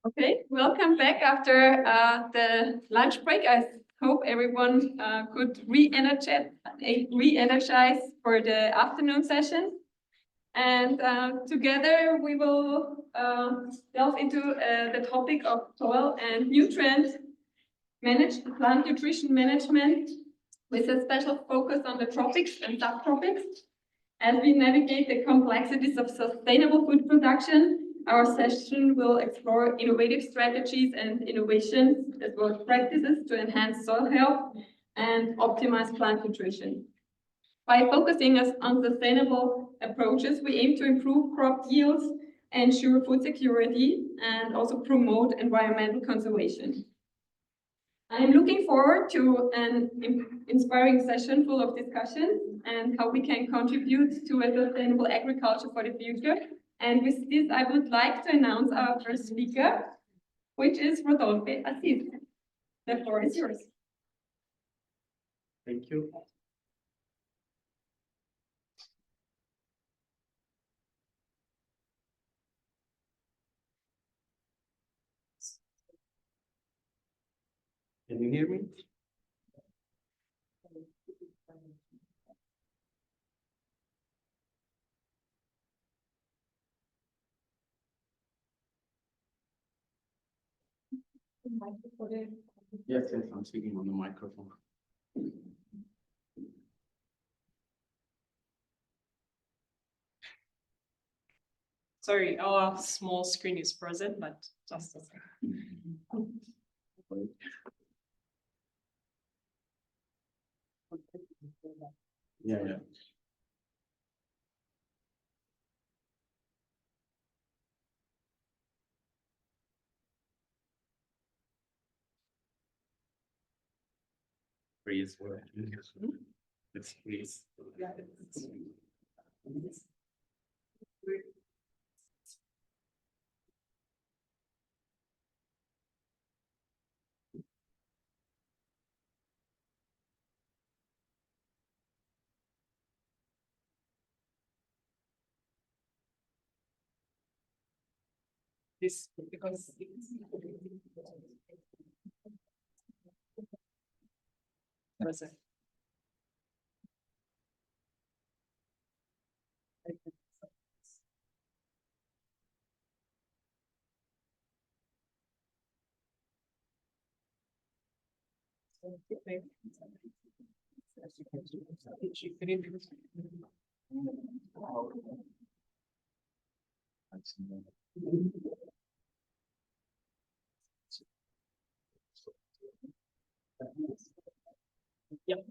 Okay, welcome back after the lunch break. I hope everyone could re-energize for the afternoon session. And together we will delve into the topic of soil and nutrient plant nutrition management with a special focus on the tropics and subtropics. As we navigate the complexities of sustainable food production, our session will explore innovative strategies and innovations as well as practices to enhance soil health and optimize plant nutrition. By focusing on sustainable approaches, we aim to improve crop yields, ensure food security, and also promote environmental conservation. I'm looking forward to an inspiring session full of discussion and how we can contribute to a sustainable agriculture for the future. And with this, I would like to announce our first speaker, which is Rodolphe Assis. The floor is yours. Thank you. Can you hear me? Yes, yes, I'm speaking on the microphone. Sorry, our small screen is frozen, but just a second. Yeah. Freeze word. It's freeze. This because frozen. Yep.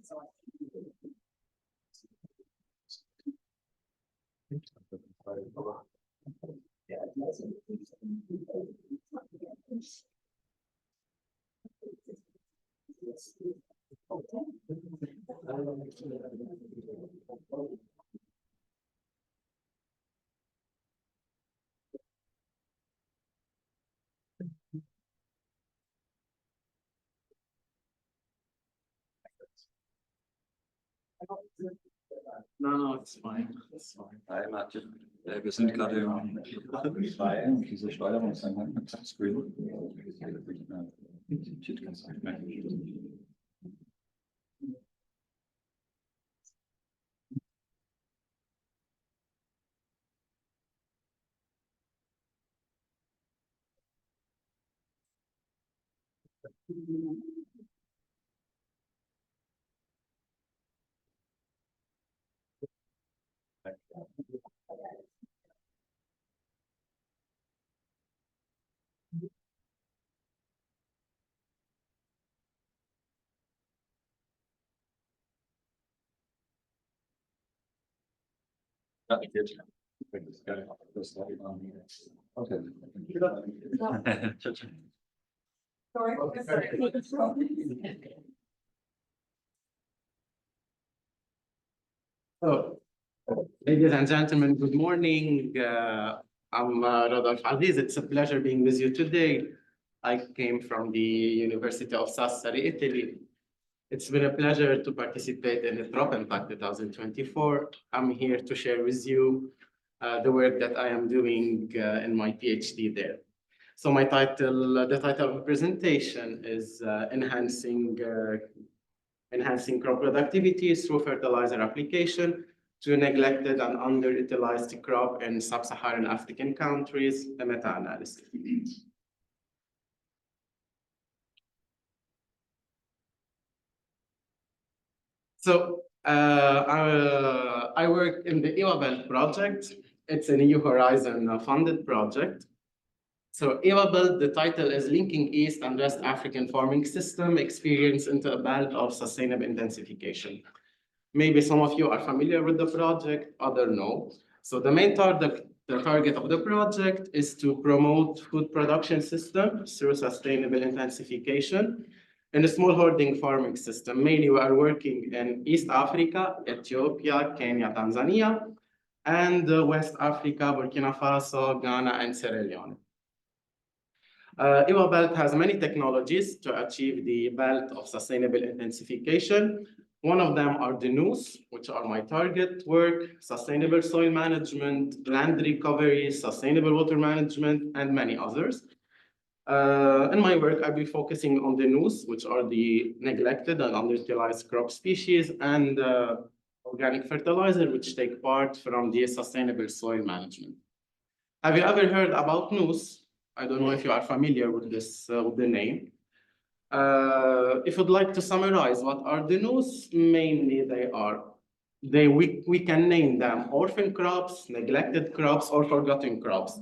No, it's fine. It's fine. Hi Martin, wir sind gerade im diese Steuerungseinheit mit Touchscreen. Okay. So, ladies and gentlemen, good morning. I'm Rodolphe Aziz. It's a pleasure being with you today. I came from the University of Sassari, Italy. It's been a pleasure to participate in the TropImpact 2024. I'm here to share with you the work that I am doing in my PhD there. So my title, the title of the presentation is enhancing crop productivity through fertilizer application to neglected and underutilized crop in sub-Saharan African countries, a meta-analysis. So I work in the EWABELT project. It's a New Horizon funded project. So EWABELT, the title is Linking East and West African Farming System Experience into a Belt of Sustainable Intensification. Maybe some of you are familiar with the project, others no. So the main target of the project is to promote food production system through sustainable intensification in a smallholding farming system. Mainly we are working in East Africa, Ethiopia, Kenya, Tanzania, and West Africa, Burkina Faso, Ghana, and Sierra Leone. EWABELT has many technologies to achieve the belt of sustainable intensification. One of them are the NOOS, which are my target work, sustainable soil management, land recovery, sustainable water management, and many others. In my work, I'll be focusing on the NOOS, which are the neglected and underutilized crop species, and organic fertilizer, which take part from the sustainable soil management. Have you ever heard about NOOS? I don't know if you are familiar with this, with the name. If you'd like to summarize what are the NOOS, mainly we can name them orphan crops, neglected crops, or forgotten crops.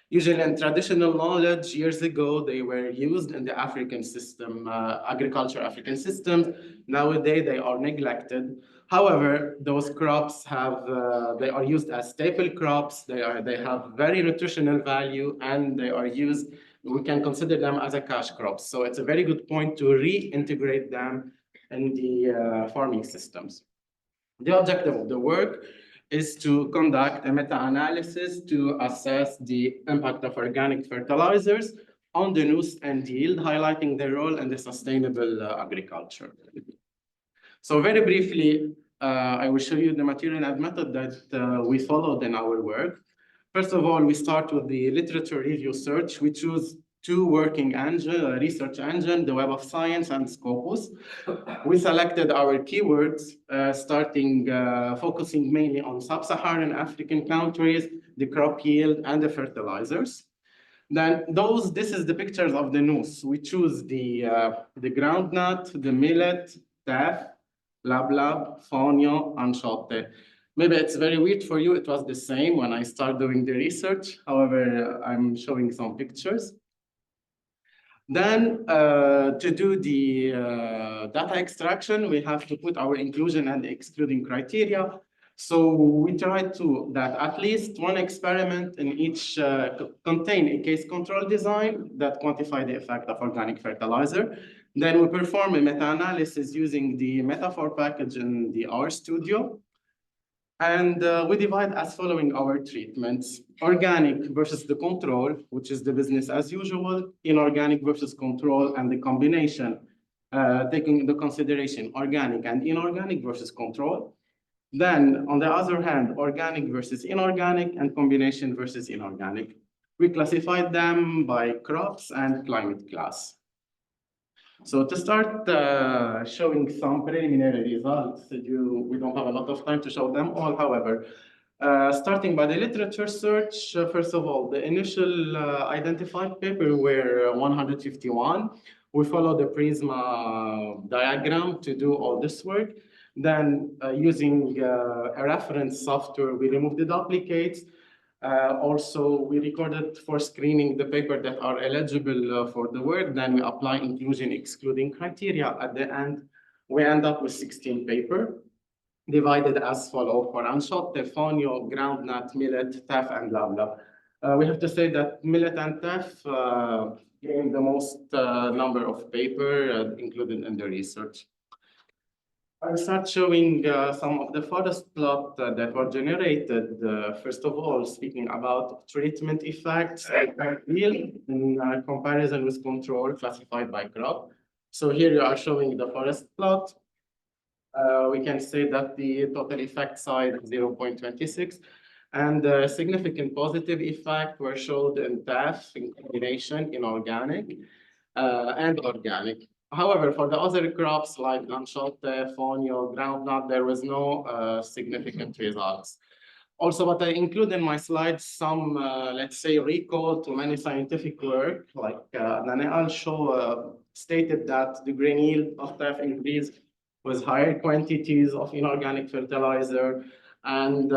Usually in traditional knowledge, years ago, they were used in the African system, agriculture African systems. Nowadays, they are neglected. However, those crops they are used as staple crops. They have very nutritional value, and they are used. We can consider them as a cash crop. So it's a very good point to reintegrate them in the farming systems. The objective of the work is to conduct a meta-analysis to assess the impact of organic fertilizers on the NOOS and yield, highlighting their role in the sustainable agriculture. So very briefly, I will show you the material and method that we followed in our work. First of all, we start with the literature review search. We choose two working research engine, the Web of Science and Scopus. We selected our keywords, focusing mainly on sub-Saharan African countries, the crop yield, and the fertilizers. Then this is the pictures of the NOOS. We choose the groundnut, the millet, teff, lablab, fonio, and shotte. Maybe it's very weird for you. It was the same when I started doing the research. However, I'm showing some pictures. Then to do the data extraction, we have to put our inclusion and excluding criteria. So we tried that at least one experiment in each contain a case control design that quantify the effect of organic fertilizer. Then we perform a meta-analysis using the metaphor package in the RStudio. And we divide as following our treatments: organic versus the control, which is the business as usual, inorganic versus control, and the combination, taking into consideration organic and inorganic versus control. Then, on the other hand, organic versus inorganic and combination versus inorganic. We classified them by crops and climate class. So to start showing some preliminary results, we don't have a lot of time to show them all, however. Starting by the literature search, first of all, the initial identified paper were 151. We follow the Prisma diagram to do all this work. Then using a reference software, we remove the duplicates. Also, we recorded for screening the paper that are eligible for the work. Then we apply inclusion excluding criteria. At the end, we end up with 16 paper divided as follows for Anshot, Fonio, groundnut, millet, teff, and labla. We have to say that millet and teff gained the most number of paper included in the research. I'll start showing some of the forest plot that were generated. First of all, speaking about treatment effects yield in comparison with control classified by crop. So here you are showing the forest plot. We can say that the total effect size is 0.26. And a significant positive effect were showed in TAF in combination in organic and organic. However, for the other crops like Anshote, Fonio, groundnut, there was no significant results. Also, what I include in my slides, some, let's say, recall to many scientific work, like Daniel Shaw stated that the grain yield of TAF increased with higher quantities of inorganic fertilizer, and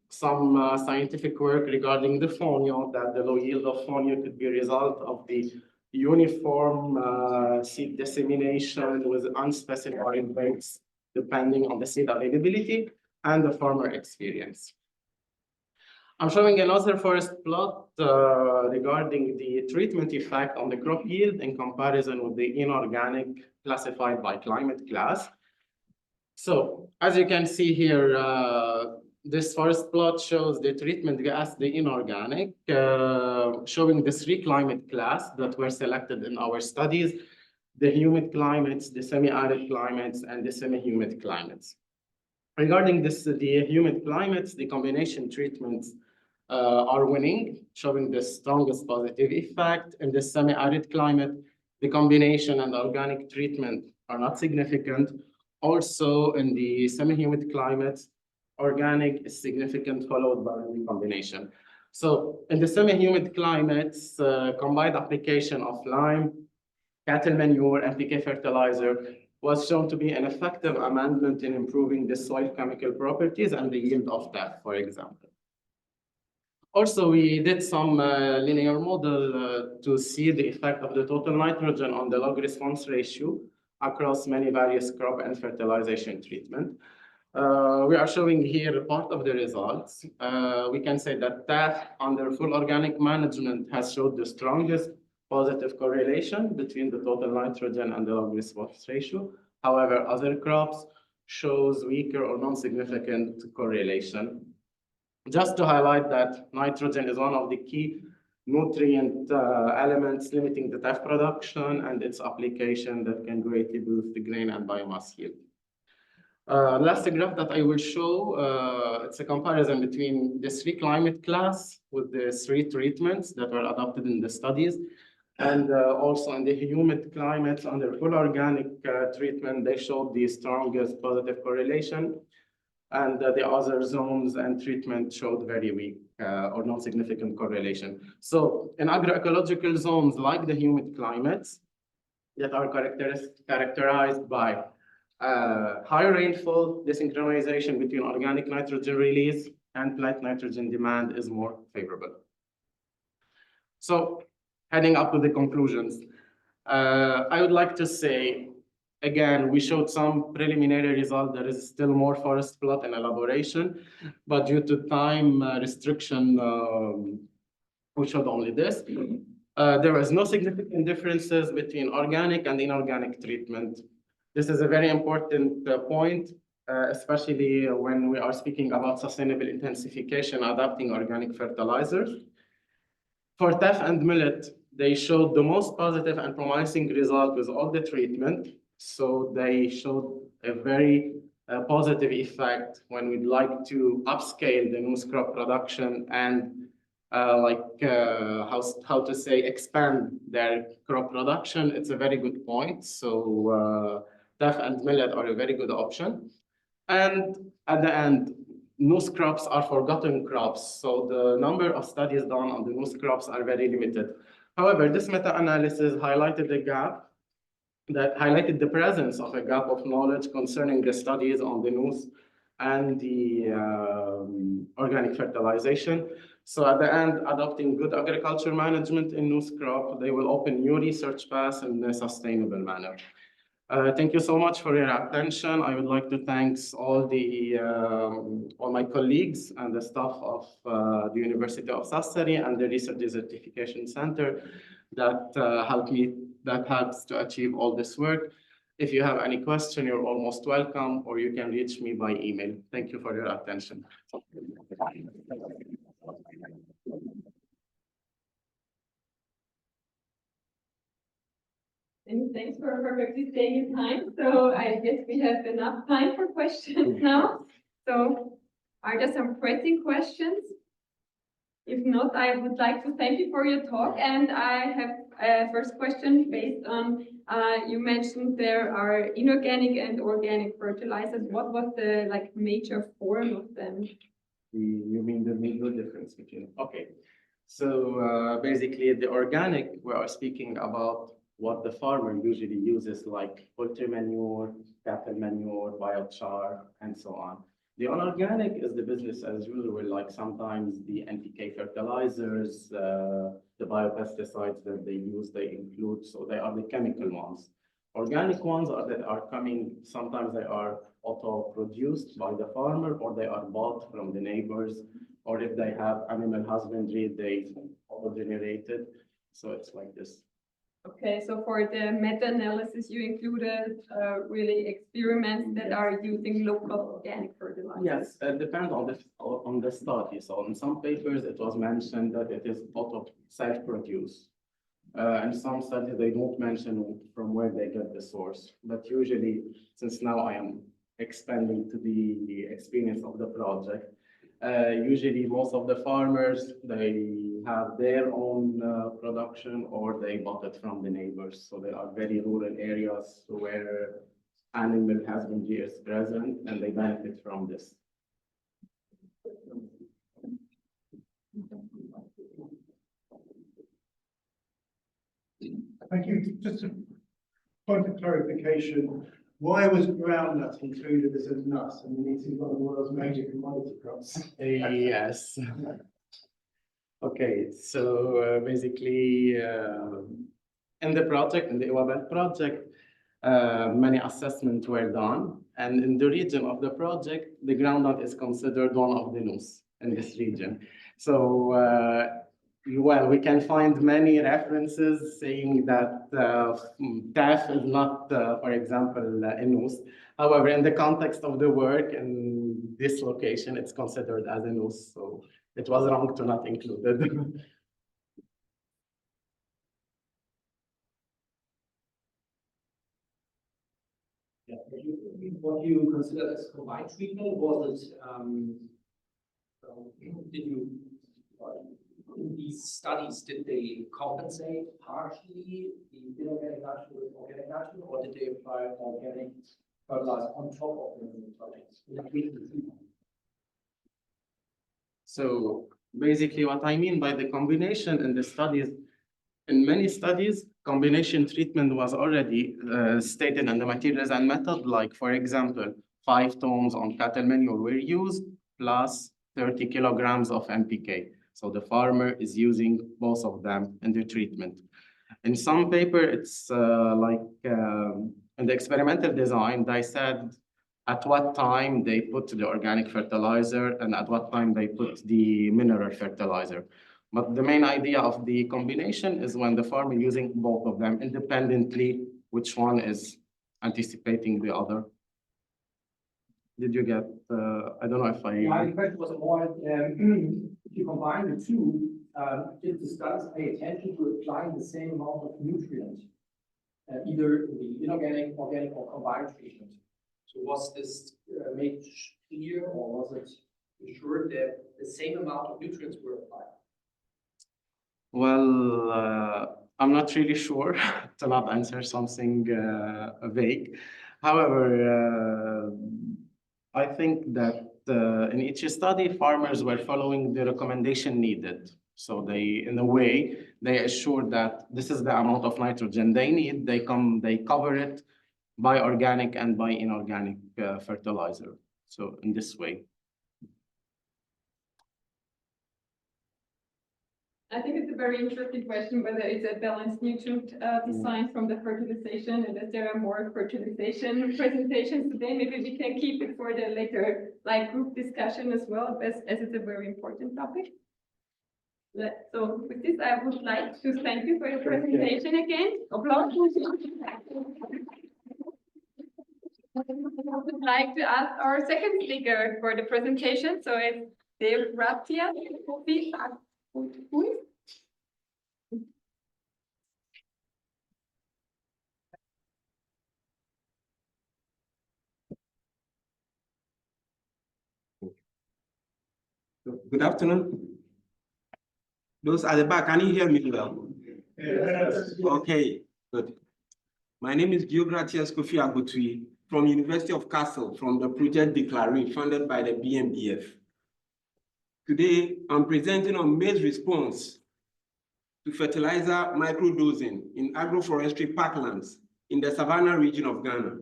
some scientific work regarding the fonio, that the low yield of fonio could be a result of the uniform seed dissemination with unspecified rates depending on the seed availability and the farmer experience. I'm showing another forest plot regarding the treatment effect on the crop yield in comparison with the inorganic classified by climate class. So as you can see here, this forest plot shows the treatment gas, the inorganic, showing the 3 climate class that were selected in our studies, the humid climates, the semi-arid climates, and the semi-humid climates. Regarding this, the humid climates, the combination treatments are winning, showing the strongest positive effect. In the semi-arid climate, the combination and organic treatment are not significant. Also, in the semi-humid climates, organic is significant, followed by the combination. So in the semi-humid climates, combined application of lime, cattle manure, NPK fertilizer was shown to be an effective amendment in improving the soil chemical properties and the yield of TAF, for example. Also, we did some linear model to see the effect of the total nitrogen on the log response ratio across many various crop and fertilization treatment. We are showing here part of the results. We can say that TAF under full organic management has showed the strongest positive correlation between the total nitrogen and the log response ratio. However, other crops shows weaker or non-significant correlation. Just to highlight that nitrogen is one of the key nutrient elements limiting the TAF production and its application that can greatly boost the grain and biomass yield. Last graph that I will show, it's a comparison between the 3 climate class with the 3 treatments that were adopted in the studies. And also in the humid climates under full organic treatment, they showed the strongest positive correlation. And the other zones and treatment showed very weak or non-significant correlation. So in agroecological zones like the humid climates that are characterized by high rainfall, desynchronization between organic nitrogen release and plant nitrogen demand is more favorable. So heading up to the conclusions, I would like to say, again, we showed some preliminary results. There is still more forest plot and elaboration, but due to time restriction, we showed only this. There was no significant differences between organic and inorganic treatment. This is a very important point, especially when we are speaking about sustainable intensification, adapting organic fertilizers. For TAF and millet, they showed the most positive and promising result with all the treatment. So they showed a very positive effect when we'd like to upscale the newest crop production and how to say, expand their crop production. It's a very good point. So TAF and millet are a very good option. And at the end, newest crops are forgotten crops. So the number of studies done on the newest crops are very limited. However, this meta-analysis highlighted the gap, that highlighted the presence of a gap of knowledge concerning the studies on the newest and the organic fertilization. So at the end, adopting good agriculture management in newest crop, they will open new research paths in a sustainable manner. Thank you so much for your attention. I would like to thank all my colleagues and the staff of the University of Sassari and the Research Desertification Center that helps to achieve all this work. If you have any question, you're almost welcome, or you can reach me by email. Thank you for your attention. And thanks for perfectly staying in time. So I guess we have enough time for questions now. So Are there some pressing questions? If not, I would like to thank you for your talk. And I have a first question based on, you mentioned there are inorganic and organic fertilizers. What was the major form of them? You mean the major difference between, okay. So basically the organic, we are speaking about what the farmer usually uses, like poultry manure, cattle manure, biochar, and so on. The inorganic is the business as usual, like sometimes the NPK fertilizers, the biopesticides that they use, they include, so they are the chemical ones. Organic ones are that are coming, sometimes they are auto-produced by the farmer, or they are bought from the neighbors, or if they have animal husbandry, they auto-generated. So it's like this. Okay, so for the meta-analysis, you included really experiments that are using local organic fertilizers. Yes, it depends on the study. So in some papers, it was mentioned that it is auto self-produced. In some studies, they don't mention from where they get the source. But usually, since now I am expanding to the experience of the project, usually most of the farmers, they have their own production or they bought it from the neighbors. So there are very rural areas where animal husbandry is present and they benefit from this. Thank you. Just a point of clarification, why was groundnut included as a nut? I mean, it is one of the world's major commodity crops. Yes. Okay, so basically in the project, in the IWABEL project, many assessments were done. And in the region of the project, the groundnut is considered one of the nus in this region. So well, we can find many references saying that TAF is not, for example, a nus. However, in the context of the work in this location, it's considered as a nus. So it was wrong to not include it. Yeah, what you consider as combined treatment, was it, did you, in these studies, did they compensate partially the inorganic nitrogen with organic nitrogen, or did they apply organic fertilizer on top of the nitrogen? So basically what I mean by the combination in the studies, in many studies, combination treatment was already stated in the materials and method, like for example, 5 tons on cattle manure were used plus 30 kilograms of NPK. So the farmer is using both of them in the treatment. In some paper, it's in the experimental design, they said at what time they put the organic fertilizer and at what time they put the mineral fertilizer. But the main idea of the combination is when the farmer using both of them independently, which one is anticipating the other. Did you get, I don't know if I... Yeah, the question was more, if you combine the two, did the studies pay attention to applying the same amount of nutrients, either in the inorganic, organic, or combined treatment? So was this made clear, or was it ensured that the same amount of nutrients were applied? Well, I'm not really sure to not answer something vague. However, I think that in each study, farmers were following the recommendation needed. So they, in a way, they assure that this is the amount of nitrogen they need. They cover it by organic and by inorganic fertilizer. So in this way. I think it's a very interesting question whether it's a balanced nutrient design from the fertilization, and as there are more fertilization presentations today, maybe we can keep it for the later group discussion as well, as it's a very important topic. So with this, I would like to thank you for your presentation again. Applause. I would like to ask our second speaker for the presentation. So it's Dave Raptia. Good afternoon. Those at the back, can you hear me well? Yes. Okay, good. My name is Diogratias Kofi Agutui from University of Kassel from the project Declare funded by the BMBF. Today, I'm presenting on maize response to fertilizer microdosing in agroforestry parklands in the Savannah region of Ghana.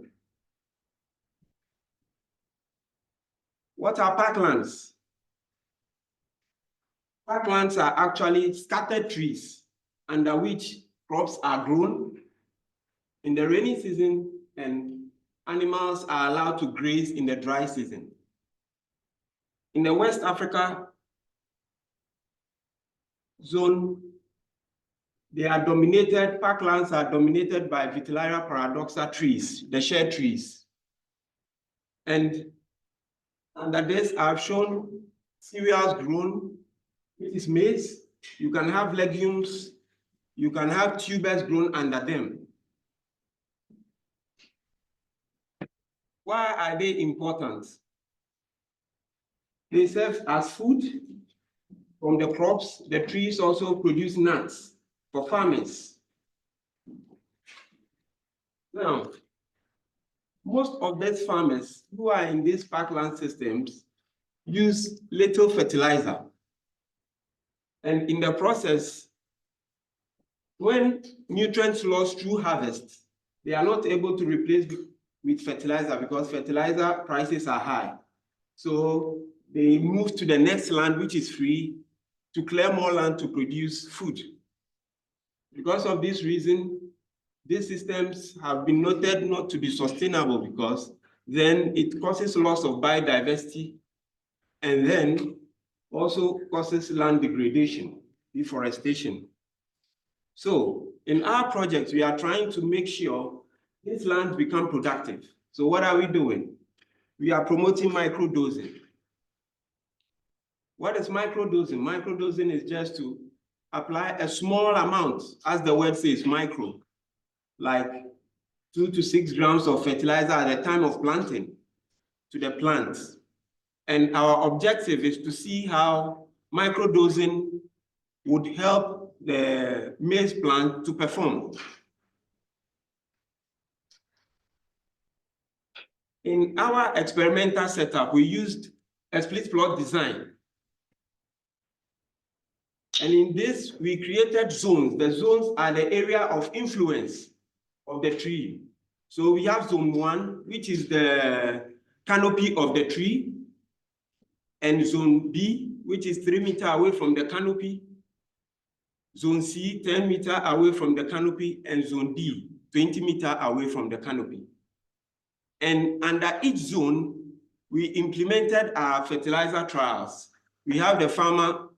What are parklands? Parklands are actually scattered trees under which crops are grown in the rainy season and animals are allowed to graze in the dry season. In the West Africa zone, parklands are dominated by Vitellaria paradoxa trees, the shade trees. And under this, I've shown cereals grown, which is maize. You can have legumes, you can have tubers grown under them. Why are they important? They serve as food from the crops. The trees also produce nuts for farmers. Now, most of these farmers who are in these parkland systems use little fertilizer. And in the process, when nutrients lost through harvest, they are not able to replace with fertilizer because fertilizer prices are high. So they move to the next land, which is free, to clear more land to produce food. Because of this reason, these systems have been noted not to be sustainable because then it causes loss of biodiversity and then also causes land degradation, deforestation. So in our project, we are trying to make sure these lands become productive. So what are we doing? We are promoting microdosing. What is microdosing? Microdosing is just to apply a small amount, as the word says, micro, like 2 to 6 grams of fertilizer at the time of planting to the plants. And our objective is to see how microdosing would help the maize plant to perform. In our experimental setup, we used a split plot design. And in this, we created zones. The zones are the area of influence of the tree. So we have zone 1, which is the canopy of the tree, and zone B, which is 3 meters away from the canopy, zone C, 10 meters away from the canopy, and zone D, 20 meters away from the canopy. And under each zone, we implemented our fertilizer trials. We have the farmer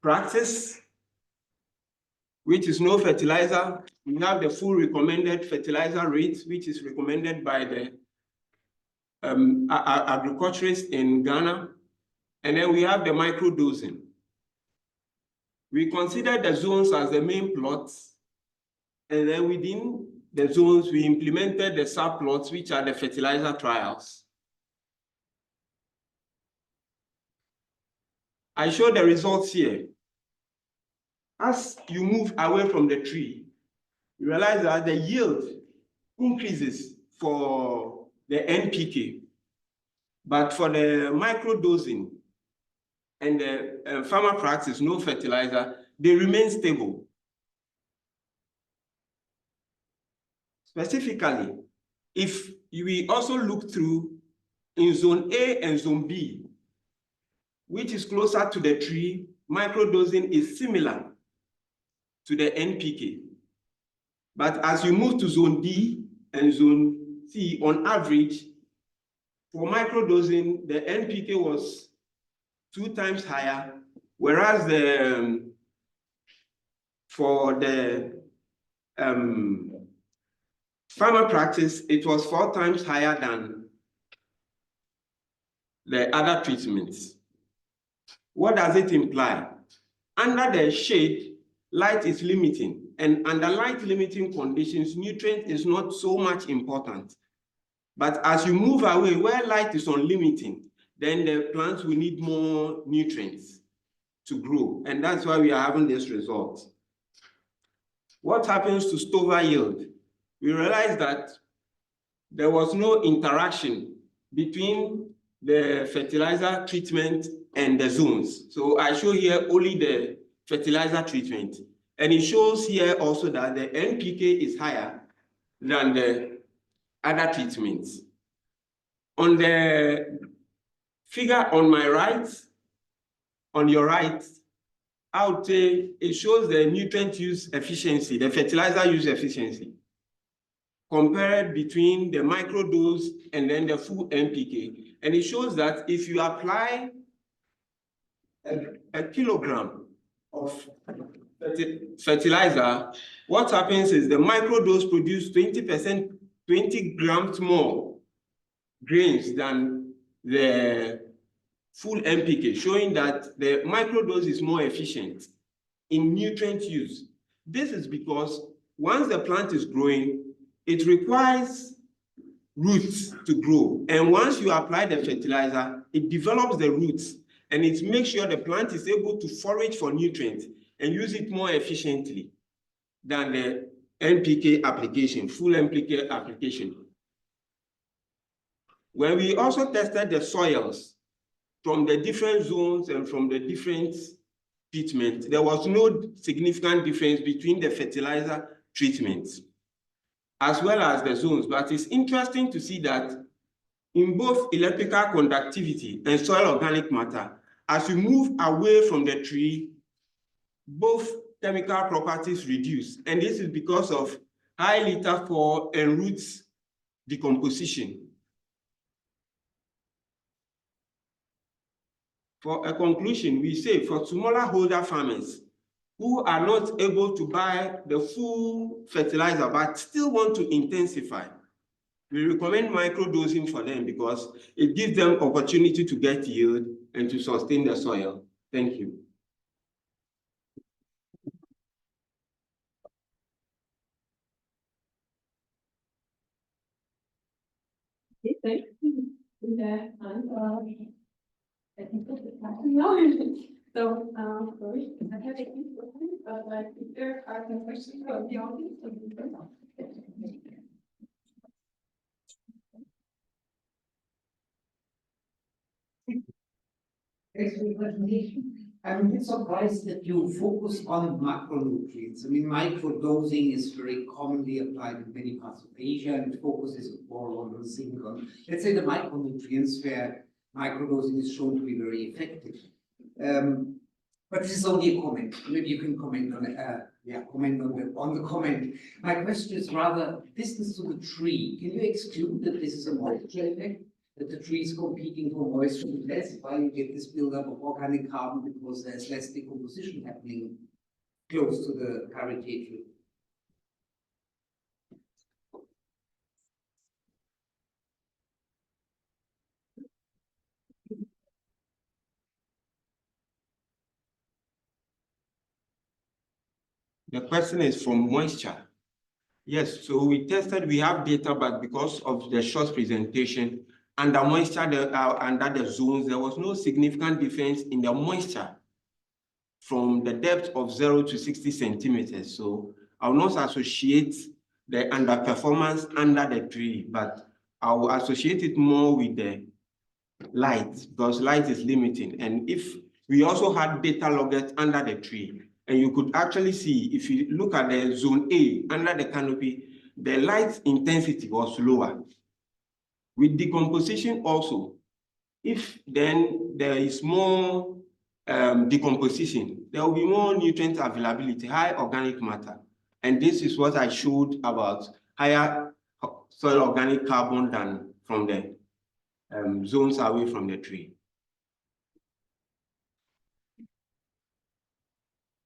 practice, which is no fertilizer. We have the full recommended fertilizer rate, which is recommended by the agriculturists in Ghana. And then we have the microdosing. We consider the zones as the main plots. And then within the zones, we implemented the subplots, which are the fertilizer trials. I show the results here. As you move away from the tree, you realize that the yield increases for the NPK. But for the microdosing and the farmer practice, no fertilizer, they remain stable. Specifically, if we also look through in zone A and zone B, which is closer to the tree, microdosing is similar to the NPK. But as you move to zone D and zone C, on average, for microdosing, the NPK was 2 times higher, whereas for the farmer practice, it was 4 times higher than the other treatments. What does it imply? Under the shade, light is limiting, and under light limiting conditions, nutrient is not so much important. But as you move away where light is unlimiting, then the plants will need more nutrients to grow. And that's why we are having this result. What happens to stover yield? We realized that there was no interaction between the fertilizer treatment and the zones. So I show here only the fertilizer treatment. And it shows here also that the NPK is higher than the other treatments. On the figure on my right, on your right, I would say it shows the nutrient use efficiency, the fertilizer use efficiency, compared between the microdose and then the full NPK. And it shows that if you apply a kilogram of fertilizer, what happens is the microdose produces 20%, 20 grams more grains than the full NPK, showing that the microdose is more efficient in nutrient use. This is because once the plant is growing, it requires roots to grow. And once you apply the fertilizer, it develops the roots and it makes sure the plant is able to forage for nutrients and use it more efficiently than the NPK application, full NPK application. When we also tested the soils from the different zones and from the different treatments, there was no significant difference between the fertilizer treatments as well as the zones. But it's interesting to see that in both electrical conductivity and soil organic matter, as we move away from the tree, both chemical properties reduce. And this is because of high litter fall and roots decomposition. For a conclusion, we say for smallholder farmers who are not able to buy the full fertilizer but still want to intensify, we recommend microdosing for them because it gives them opportunity to get yield and to sustain the soil. Thank you. Thank you. I think that's it now. So, sorry, I have a question, but if there are some questions from the audience, so you can Thanks for the presentation. I'm a bit surprised that you focus on macronutrients. I mean, microdosing is very commonly applied in many parts of Asia and focuses more on zinc, let's say the micronutrients where microdosing is shown to be very effective. But this is only a comment. Maybe you can comment on it. Comment on the comment. My question is rather distance to the tree. Can you exclude that this is a moisture effect? That the tree is competing for moisture with less, why you get this buildup of organic carbon because there's less decomposition happening close to the caricature. The question is from moisture. Yes, so we tested, we have data, but because of the short presentation, under moisture, under the zones, there was no significant difference in the moisture from the depth of 0 to 60 centimeters. So I will not associate the underperformance under the tree, but I will associate it more with the light because light is limiting. And if we also had data loggers under the tree, and you could actually see, if you look at the zone A under the canopy, the light intensity was lower. With decomposition also, if then there is more decomposition, there will be more nutrient availability, high organic matter. And this is what I showed about higher soil organic carbon than from the zones away from the tree.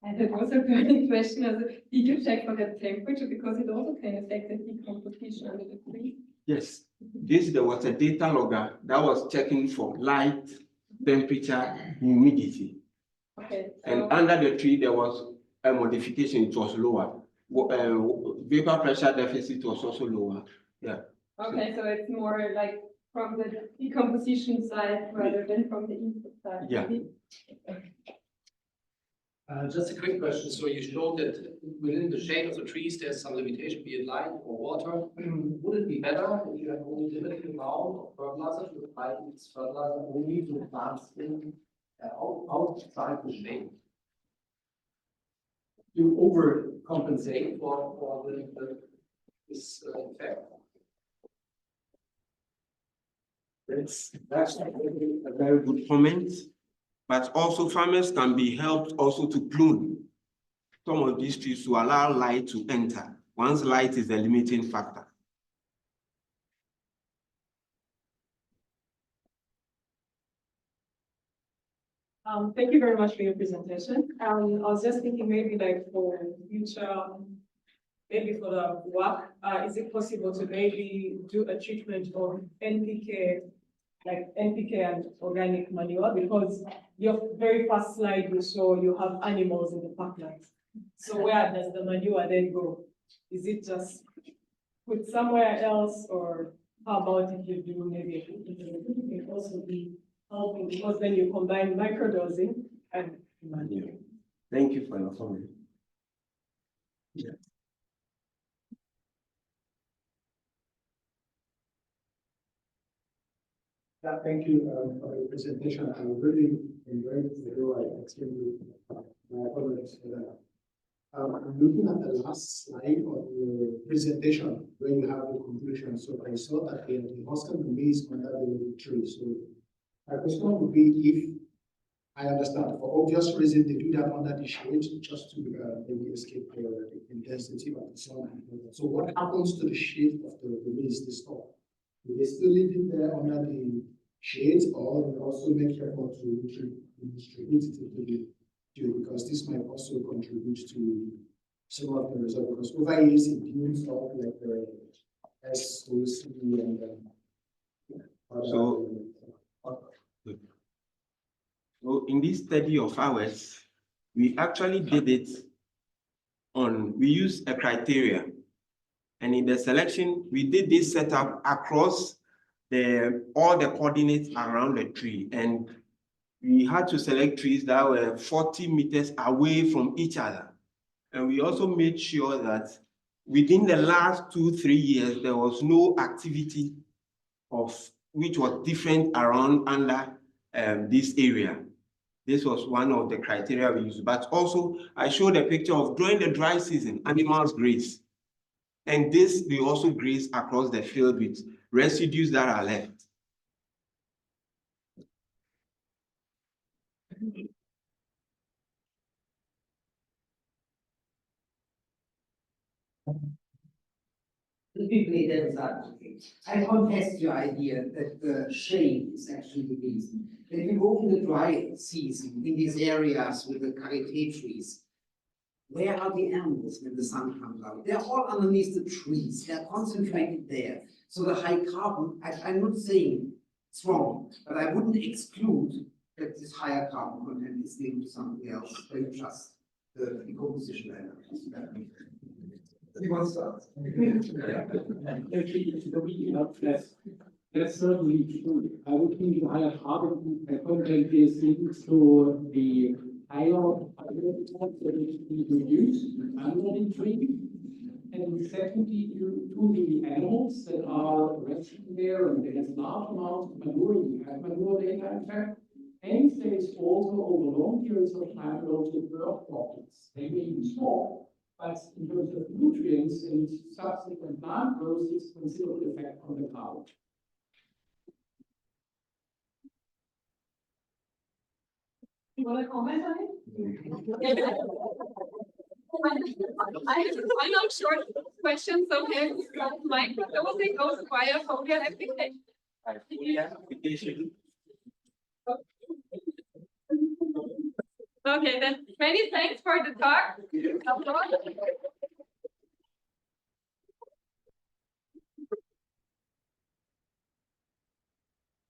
And there was a burning question, did you check for the temperature because it also can affect the decomposition under the tree? Yes, there was a data logger that was checking for light, temperature, humidity. Okay. So and under the tree, there was a modification, it was lower. Vapor pressure deficit was also lower. Yeah. okay, so it's more like from the decomposition side rather than from the input side. Yeah. maybe? Just a quick question. So you showed that within the shade of the trees, there's some limitation, be it light or water. Would it be better if you have only limited amount of fertilizer to apply this fertilizer only to the plants in outside the shade? You overcompensate for this effect. That's a very good comment. But also farmers can be helped also to prune some of these trees to allow light to enter, once light is the limiting factor. Thank you very much for your presentation. I was just thinking maybe like for future, maybe for the work, is it possible to maybe do a treatment of NPK, like NPK and organic manure? Because your very first slide you show you have animals in the parklands. So where does the manure then go? Is it just put somewhere else, or how about if you do maybe it can also be helping, because then you combine microdosing and manure. Thank you for your comment. Yeah, thank you for your presentation. I really enjoyed the video. I extremely my apologies for that. I'm looking at the last slide of the presentation where you have the conclusion. So I saw that the hostel is under the tree. So my question would be, if I understand for obvious reason they do that under the shade just to maybe escape the intensity of the sun. So what happens to the shade of the maize, the stalk? Do they still leave it there under the shades, or they also make effort to distribute it to the dew? Because this might also contribute to some of the result. Because over years it builds up like the SOC and So in this study of ours, we actually did it we used a criteria. And in the selection, we did this setup across all the coordinates around the tree. And we had to select trees that were 40 meters away from each other. And we also made sure that within the last 2-3 years, there was no activity which was different around under this area. This was one of the criteria we used. But also, I showed a picture of during the dry season, animals graze. And this, they also graze across the field with residues that are left. The people that advocate. I contest your idea that the shade is actually the reason. When you go in the dry season in these areas with the karité trees, where are the animals when the sun comes out? They're all underneath the trees. They're concentrated there. So the high carbon, I'm not saying it's wrong, but I wouldn't exclude that this higher carbon content is linked to something else than just the decomposition energy. You want to start? That's certainly true. I would think the higher carbon content is linked to the higher that is being reduced under the tree. And secondly, to the animals that are resting there, and there's large amounts of manure, we have manure data in fact. And there is also over long periods of time also bird pockets. They may be small, but in terms of nutrients and subsequent plant growth, it's considerable effect on the carbon. You want to comment on it? I have a final short question. So microdosing goes via foliar application. Okay, then many thanks for the talk.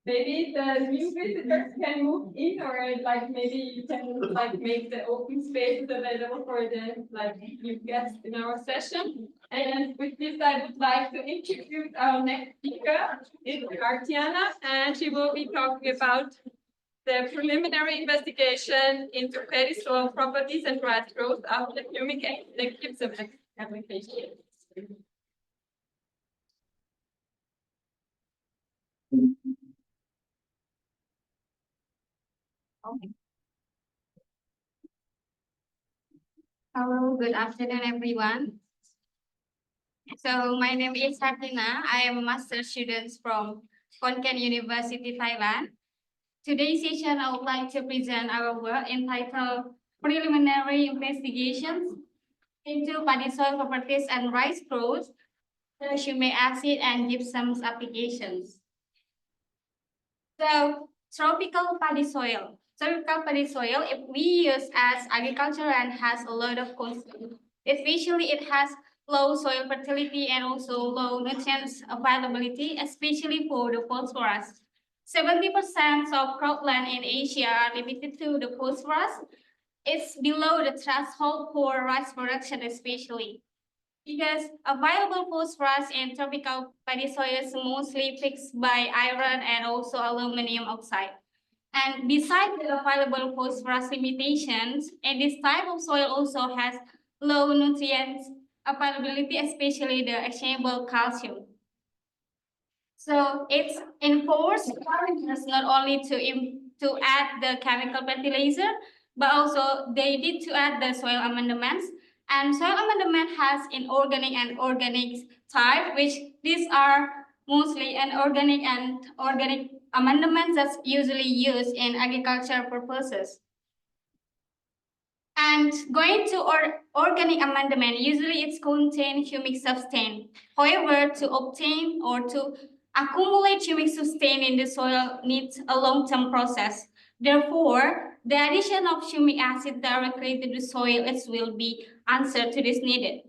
maybe the new visitors can move in, or like maybe you can like make the open spaces available for the like new guests in our session. And with this, I would like to introduce our next speaker, it's Artiana, and she will be talking about the preliminary investigation into petty soil properties and rice growth after humic and gypsum application. Hello, good afternoon, everyone. So my name is Hartina. I am a master student from Khon Kaen University, Thailand. Today's session, I would like to present our work entitled Preliminary Investigations into Paddy Soil Properties and Rice Growth, Humic Acid and Gypsum Applications. So tropical paddy soil. Tropical paddy soil, if we use as agriculture and has a lot of concern, especially it has low soil fertility and also low nutrients availability, especially for the phosphorus. 70% of cropland in Asia are limited to the phosphorus. It's below the threshold for rice production, especially because available phosphorus in tropical paddy soil is mostly fixed by iron and also aluminum oxide. And besides the available phosphorus limitations, and this type of soil also has low nutrients availability, especially the exchangeable calcium. So it's enforced farmers not only to add the chemical fertilizer, but also they need to add the soil amendments. And soil amendment has inorganic and organic type, which these are mostly inorganic and organic amendments that's usually used in agricultural purposes. And going to organic amendment, usually it's contain humic substance. However, to obtain or to accumulate humic substance in the soil needs a long-term process. Therefore, the addition of humic acid directly to the soil will be answer to this needed.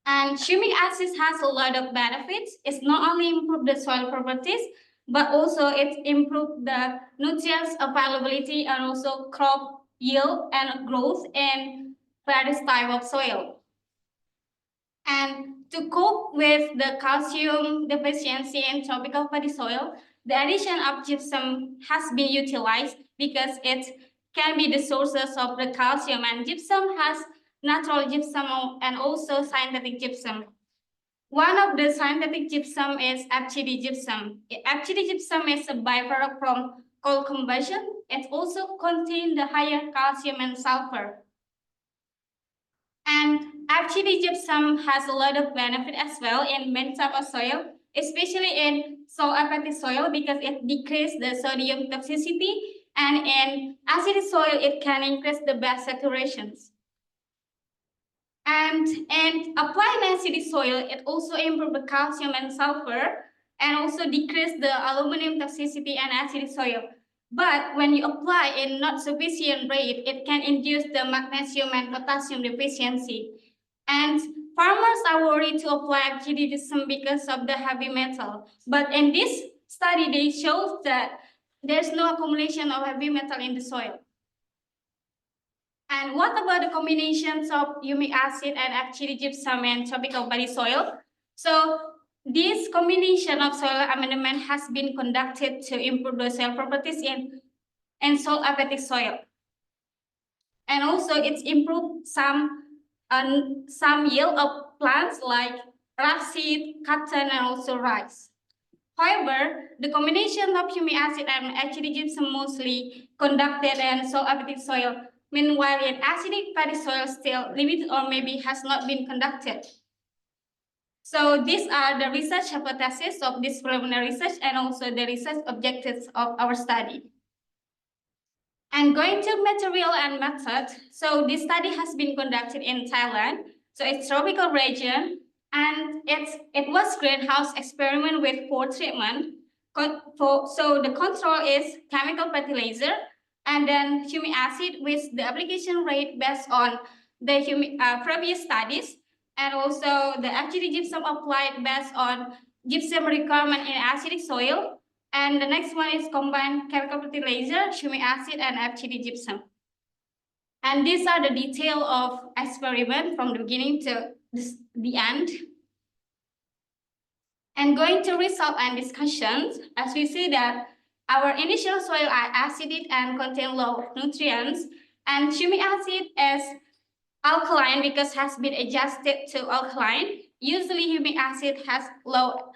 And humic acid has a lot of benefits. It's not only improve the soil properties, but also it improve the nutrients availability and also crop yield and growth in various type of soil. And to cope with the calcium deficiency in tropical paddy soil, the addition of gypsum has been utilized because it can be the sources of the calcium, and gypsum has natural gypsum and also synthetic gypsum. One of the synthetic gypsum is FGD gypsum. FGD gypsum is a byproduct from coal combustion. It also contains the higher calcium and sulfur. And FGD gypsum has a lot of benefit as well in many types of soil, especially in salt-apatite soil because it decreases the sodium toxicity, and in acidic soil it can increase the base saturations. And applying acidic soil, it also improves the calcium and sulfur and also decrease the aluminum toxicity and acidic soil. But when you apply in not sufficient rate, it can induce the magnesium and potassium deficiency. And farmers are worried to apply FGD gypsum because of the heavy metal. But in this study, they showed that there's no accumulation of heavy metal in the soil. And what about the combinations of humic acid and FGD gypsum and tropical paddy soil? So this combination of soil amendment has been conducted to improve the soil properties in salt-apatite soil. And also it's improved some yield of plants like rapeseed, cotton, and also rice. However, the combination of humic acid and FGD gypsum mostly conducted in salt-apatite soil. Meanwhile, in acidic paddy soil still limited or maybe has not been conducted. So these are the research hypotheses of this preliminary research and also the research objectives of our study. And going to material and method, so this study has been conducted in Thailand. So it's tropical region, and it was greenhouse experiment with 4 treatments. So the control is chemical fertilizer, and then humic acid with the application rate based on the previous studies, and also the FGD gypsum applied based on gypsum requirement in acidic soil, And the next one is combined chemical fertilizer, humic acid, and FGD gypsum. And these are the detail of experiment from the beginning to the end. And going to result and discussions, as we see that our initial soil are acidic and contain low of nutrients, and humic acid is alkaline because has been adjusted to alkaline. Usually humic acid has low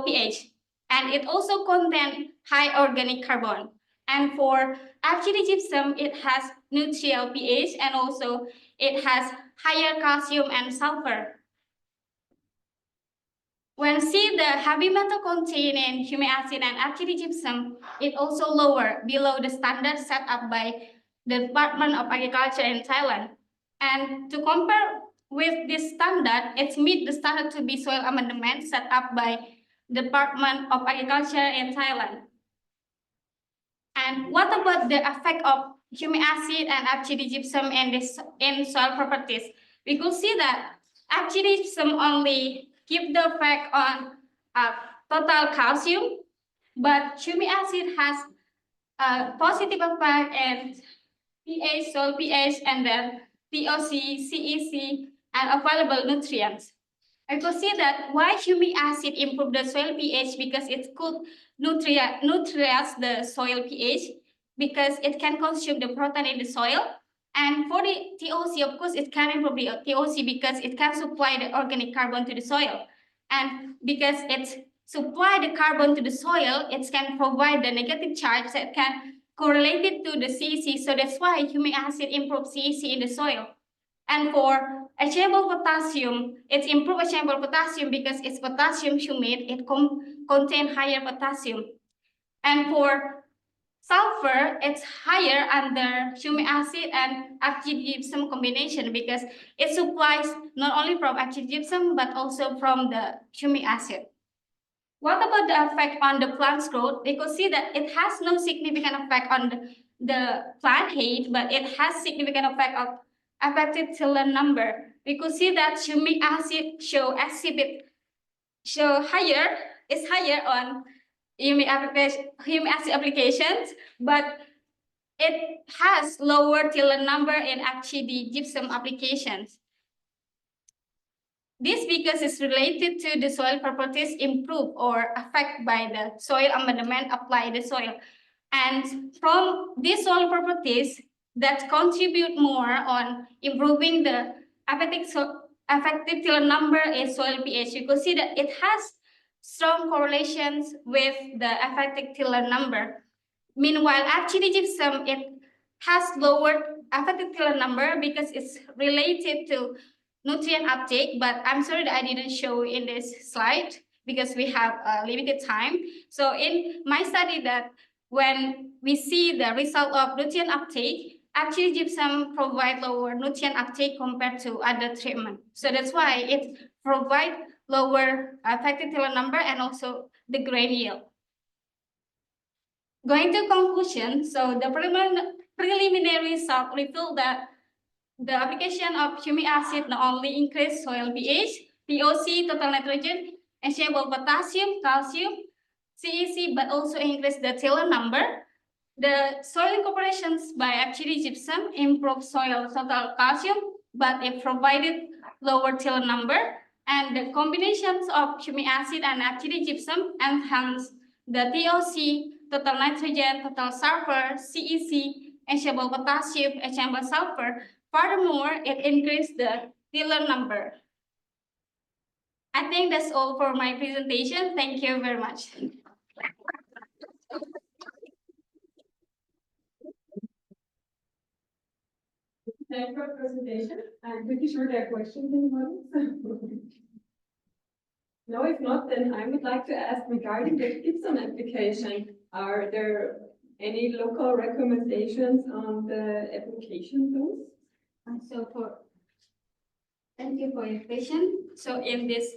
pH, and it also contains high organic carbon. And for FGD gypsum, it has neutral pH, and also it has higher calcium and sulfur. When see the heavy metal contained in humic acid and FGD gypsum, it also lower below the standard set up by the Department of Agriculture in Thailand. And to compare with this standard, it meets the standard to be soil amendment set up by Department of Agriculture in Thailand. And what about the effect of humic acid and FGD gypsum in soil properties? We could see that FGD gypsum only give the effect on total calcium, but humic acid has a positive effect in pH, soil pH, and then TOC, CEC, and available nutrients. I could see that why humic acid improve the soil pH, because it could nutrients the soil pH, because it can consume the protein in the soil. And for the TOC, of course, it can improve the TOC because it can supply the organic carbon to the soil. And because it supply the carbon to the soil, it can provide the negative charge that can correlate it to the CEC. So that's why humic acid improves CEC in the soil. And for achievable potassium, it's improved achievable potassium because it's potassium humate, it contains higher potassium. And for sulfur, it's higher under humic acid and FGD gypsum combination because it supplies not only from FGD gypsum but also from the humic acid. What about the effect on the plant's growth? We could see that it has no significant effect on the plant height, but it has significant effect of effective tiller number. We could see that humic acid is higher on humic acid applications, but it has lower tiller number in FGD gypsum applications. This because it's related to the soil properties improve or affect by the soil amendment applied to the soil. And from these soil properties that contribute more on improving the effective tiller number is soil pH. You could see that it has strong correlations with the effective tiller number. Meanwhile, FGD gypsum, it has lower effective tiller number because it's related to nutrient uptake, but I'm sorry that I didn't show in this slide because we have limited time. So in my study that when we see the result of nutrient uptake, FGD gypsum provide lower nutrient uptake compared to other treatment. So that's why it provide lower effective tiller number and also the grain yield. Going to conclusion, so the preliminary result revealed that the application of humic acid not only increase soil pH, TOC, total nitrogen, achievable potassium, calcium, CEC, but also increase the tiller number. The soil incorporations by FGD gypsum improve soil total calcium, but it provided lower tiller number. And the combinations of humic acid and FGD gypsum enhance the TOC, total nitrogen, total sulfur, CEC, achievable potassium, achievable sulfur. Furthermore, it increased the tiller number. I think that's all for my presentation. Thank you very much. Thank you for the presentation. I'm pretty sure there are questions in the audience. No, if not, then I would like to ask regarding the gypsum application, are there any local recommendations on the application tools? Thank you for your question. So in this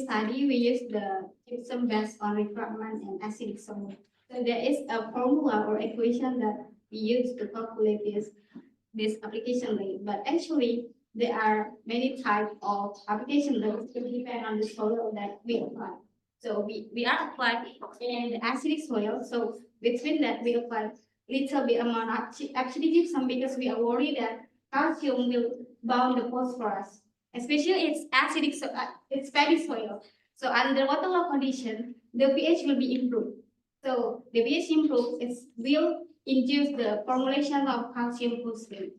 study, we use the gypsum based on requirement and acidic soil. So there is a formula or equation that we use to calculate this application rate. But actually, there are many types of application rates to depend on the soil that we apply. So we are applying in the acidic soil. So between that, we apply little bit amount of acidic gypsum because we are worried that calcium will bound the phosphorus. Especially it's acidic, so it's paddy soil. So under waterlogged condition, the pH will be improved. So the pH improves, it will induce the formulation of calcium phosphate.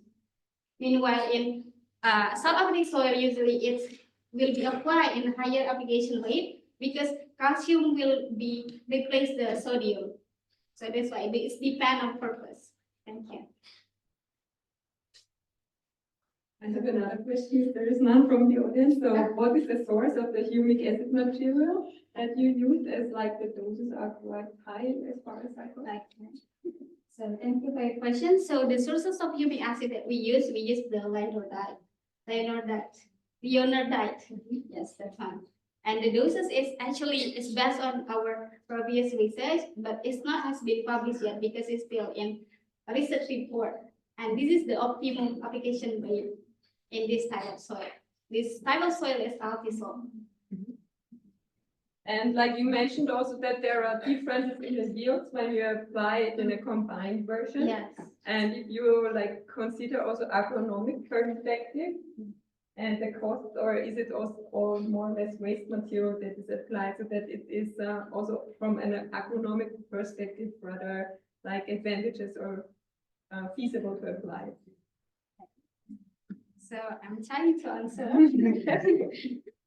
Meanwhile, in subacidic soil, usually it will be applied in higher application rate because calcium will be replace the sodium. So that's why it's depend on purpose. Thank you. I have another question, if there is none from the audience. So what is the source of the humic acid material that you use, as like the doses are quite high as far as I know? So thank you for your question. So the sources of humic acid that we use the leonardite. Yes, that's one. And the doses is actually based on our previous research, but it's not has been published yet because it's still in a research report. And this is the optimum application rate in this type of soil. This type of soil is healthy soil. And like you mentioned also that there are differences in the yields when you apply it in a combined version. Yes. And if you like consider also agronomic perspective and the cost, or is it also all more or less waste material that is applied, so that it is also from an agronomic perspective rather like advantages or feasible to apply? So I'm trying to answer.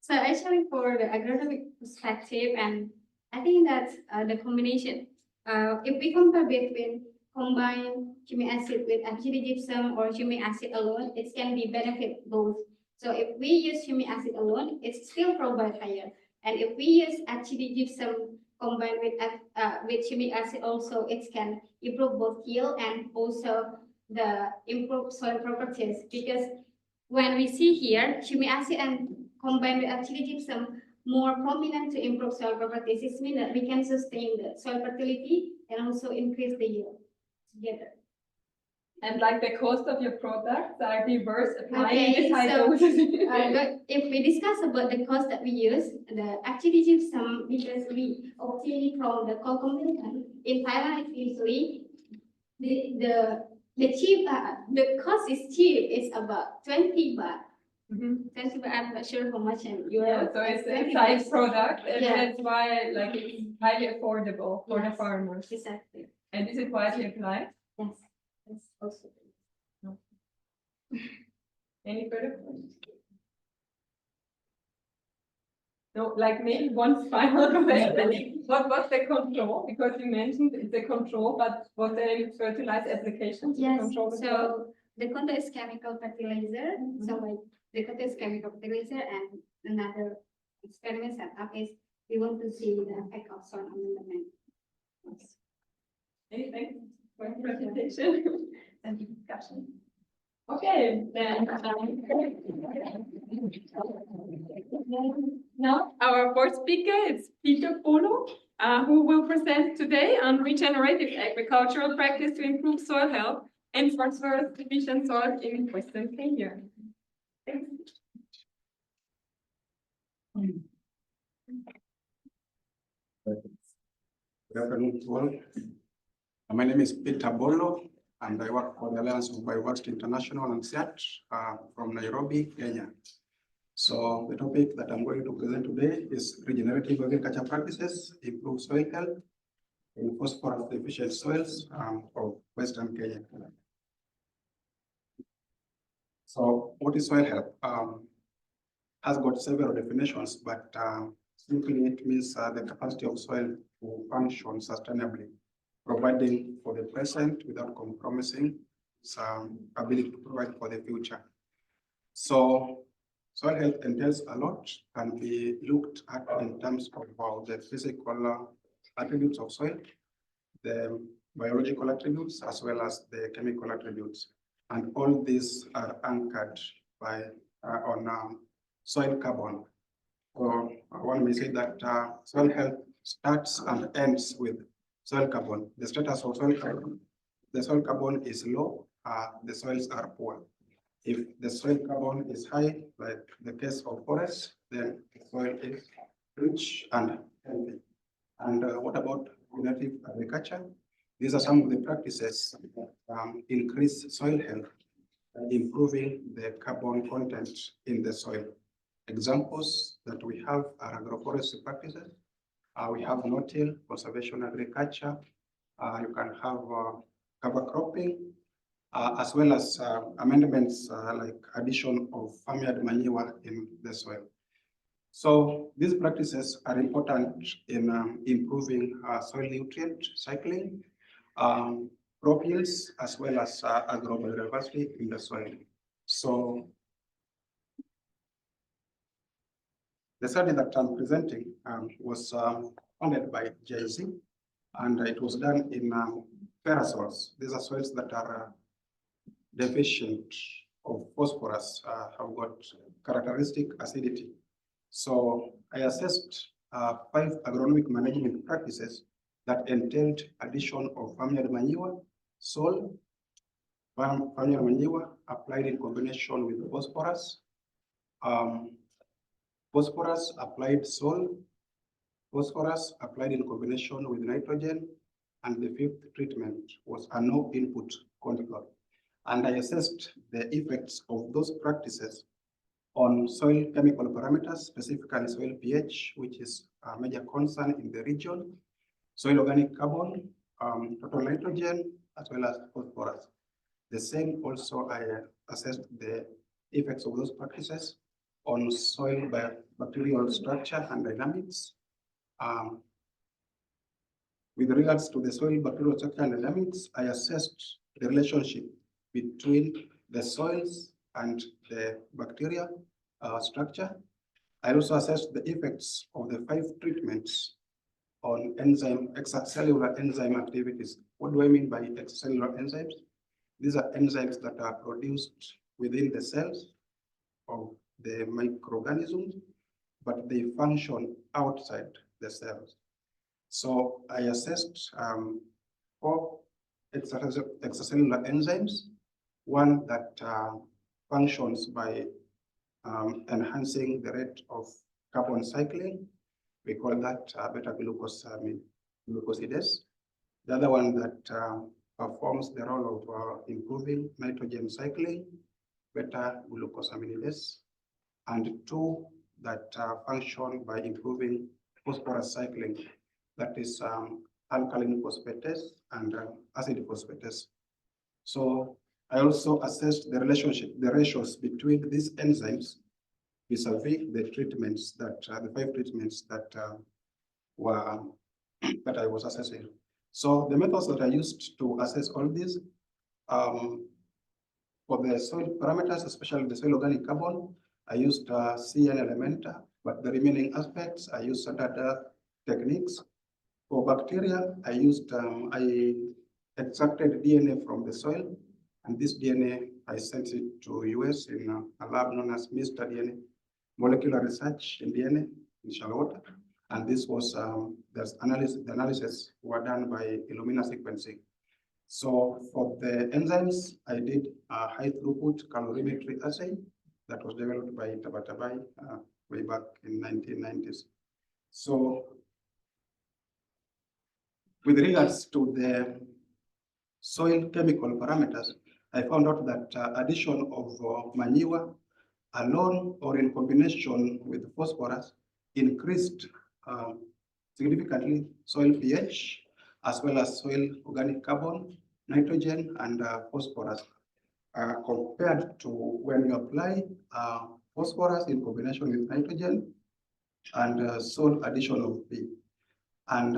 So actually for the agronomic perspective, and I think that the combination, if we compare between combined humic acid with acidic gypsum or humic acid alone, it can be benefit both. So if we use humic acid alone, it still provide higher. And if we use acidic gypsum combined with humic acid also, it can improve both yield and also the improved soil properties. Because when we see here, humic acid and combined with acidic gypsum more prominent to improve soil properties, it means that we can sustain the soil fertility and also increase the yield together. And like the cost of your products are diverse applying Okay, this high so, doses. But if we discuss about the cost that we use, the acidic gypsum, because we obtain from the Kokkomintan in Thailand, it's usually the cost is cheap. It's about 20 baht. 20 baht. I'm not sure how much in euro. Yeah, so it's a side product, and Yeah. that's why like it's highly affordable for the Yes. farmers. Exactly. And is it widely applied? Yes. Yes. Also. Any further questions? No, like maybe one final question. What was the control? Because you mentioned it's a control, but was there any fertilizer application to the Yes, control as well? so the control is chemical fertilizer. So like the control is chemical fertilizer, and another experiment setup is we want to see the effect of soil amendment. Anything for the presentation and the discussion? Okay, then. Now, our fourth speaker is Peter Polo, who will present today on regenerative agricultural practice to improve soil health and phosphorus deficient soils in Western Kenya. Thanks. Good afternoon to all. My name is Peter Bolo, and I work for the Alliance of Biodiversity International and SEAT from Nairobi, Kenya. So the topic that I'm going to present today is regenerative agriculture practices, improve soil health in phosphorus deficient soils of Western Kenya. So what is soil health? Has got several definitions, but simply it means the capacity of soil to function sustainably, providing for the present without compromising some ability to provide for the future. So soil health entails a lot, can be looked at in terms of the physical attributes of soil, the biological attributes, as well as the chemical attributes. And all these are anchored by on soil carbon. So one may say that soil health starts and ends with soil carbon. The status of soil carbon, the soil carbon is low, the soils are poor. If the soil carbon is high, like the case of forest, then the soil is rich and healthy. And what about regenerative agriculture? These are some of the practices that increase soil health, improving the carbon content in the soil. Examples that we have are agroforestry practices. We have no-till conservation agriculture. You can have cover cropping, as well as amendments like addition of farmyard manure in the soil. So these practices are important in improving soil nutrient cycling, crop yields, as well as agrobiodiversity in the soil. So the study that I'm presenting was funded by GIZ, and it was done in ferrous soils. These are soils that are deficient of phosphorus, have got characteristic acidity. So I assessed 5 agronomic management practices that entailed addition of farmyard manure, soil, farmyard manure applied in combination with phosphorus, phosphorus applied soil, phosphorus applied in combination with nitrogen, and the 5th treatment was a no input control. And I assessed the effects of those practices on soil chemical parameters, specifically soil pH, which is a major concern in the region, soil organic carbon, total nitrogen, as well as phosphorus. The same also I assessed the effects of those practices on soil bacterial structure and dynamics. With regards to the soil bacterial structure and dynamics, I assessed the relationship between the soils and the bacteria structure. I also assessed the effects of the 5 treatments on extracellular enzyme activities. What do I mean by extracellular enzymes? These are enzymes that are produced within the cells of the microorganisms, but they function outside the cells. So I assessed 4 extracellular enzymes, one that functions by enhancing the rate of carbon cycling. We call that beta-glucosidase. The other one that performs the role of improving nitrogen cycling, beta-glucosaminidase, and 2 that function by improving phosphorus cycling, that is alkaline phosphatase and acid phosphatase. So I also assessed the relationship, the ratios between these enzymes vis-a-vis the treatments that the 5 treatments that that I was assessing. So the methods that I used to assess all these for the soil parameters, especially the soil organic carbon, I used CN Elementa, but the remaining aspects I used standard techniques. For bacteria, I used I extracted DNA from the soil, and this DNA I sent it to US in a lab known as Mr. DNA Molecular Research in DNA in Charlotte. And this was the analysis were done by Illumina sequencing. So for the enzymes, I did a high throughput calorimetry assay that was developed by Tabatabai way back in 1990s. So with regards to the soil chemical parameters, I found out that addition of manure alone or in combination with phosphorus increased significantly soil pH, as well as soil organic carbon, nitrogen, and phosphorus, compared to when you apply phosphorus in combination with nitrogen and soil addition of P. And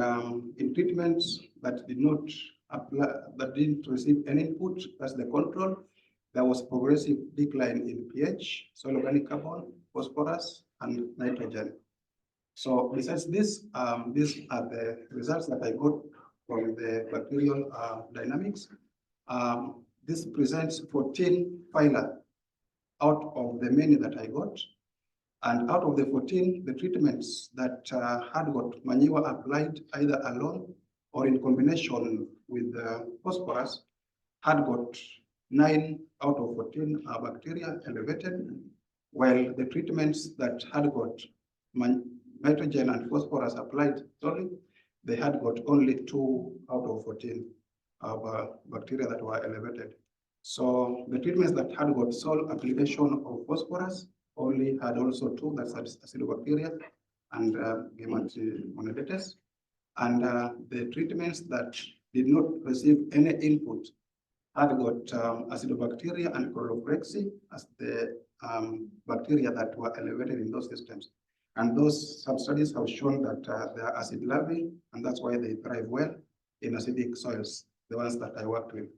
in treatments that did not apply, that didn't receive any input, that's the control, there was progressive decline in pH, soil organic carbon, phosphorus, and nitrogen. So besides this, these are the results that I got from the bacterial dynamics. This presents 14 phyla out of the many that I got. And out of the 14, the treatments that had got manure applied either alone or in combination with phosphorus had got 9 out of 14 bacteria elevated, while the treatments that had got nitrogen and phosphorus applied solely, they had got only 2 out of 14 of bacteria that were elevated. So the treatments that had got sole application of phosphorus only had also 2, that's acidobacteria and Gematimonodetes. And the treatments that did not receive any input had got acidobacteria and chloroflexi as the bacteria that were elevated in those systems. And those sub-studies have shown that they are acid-loving, and that's why they thrive well in acidic soils, the ones that I worked with.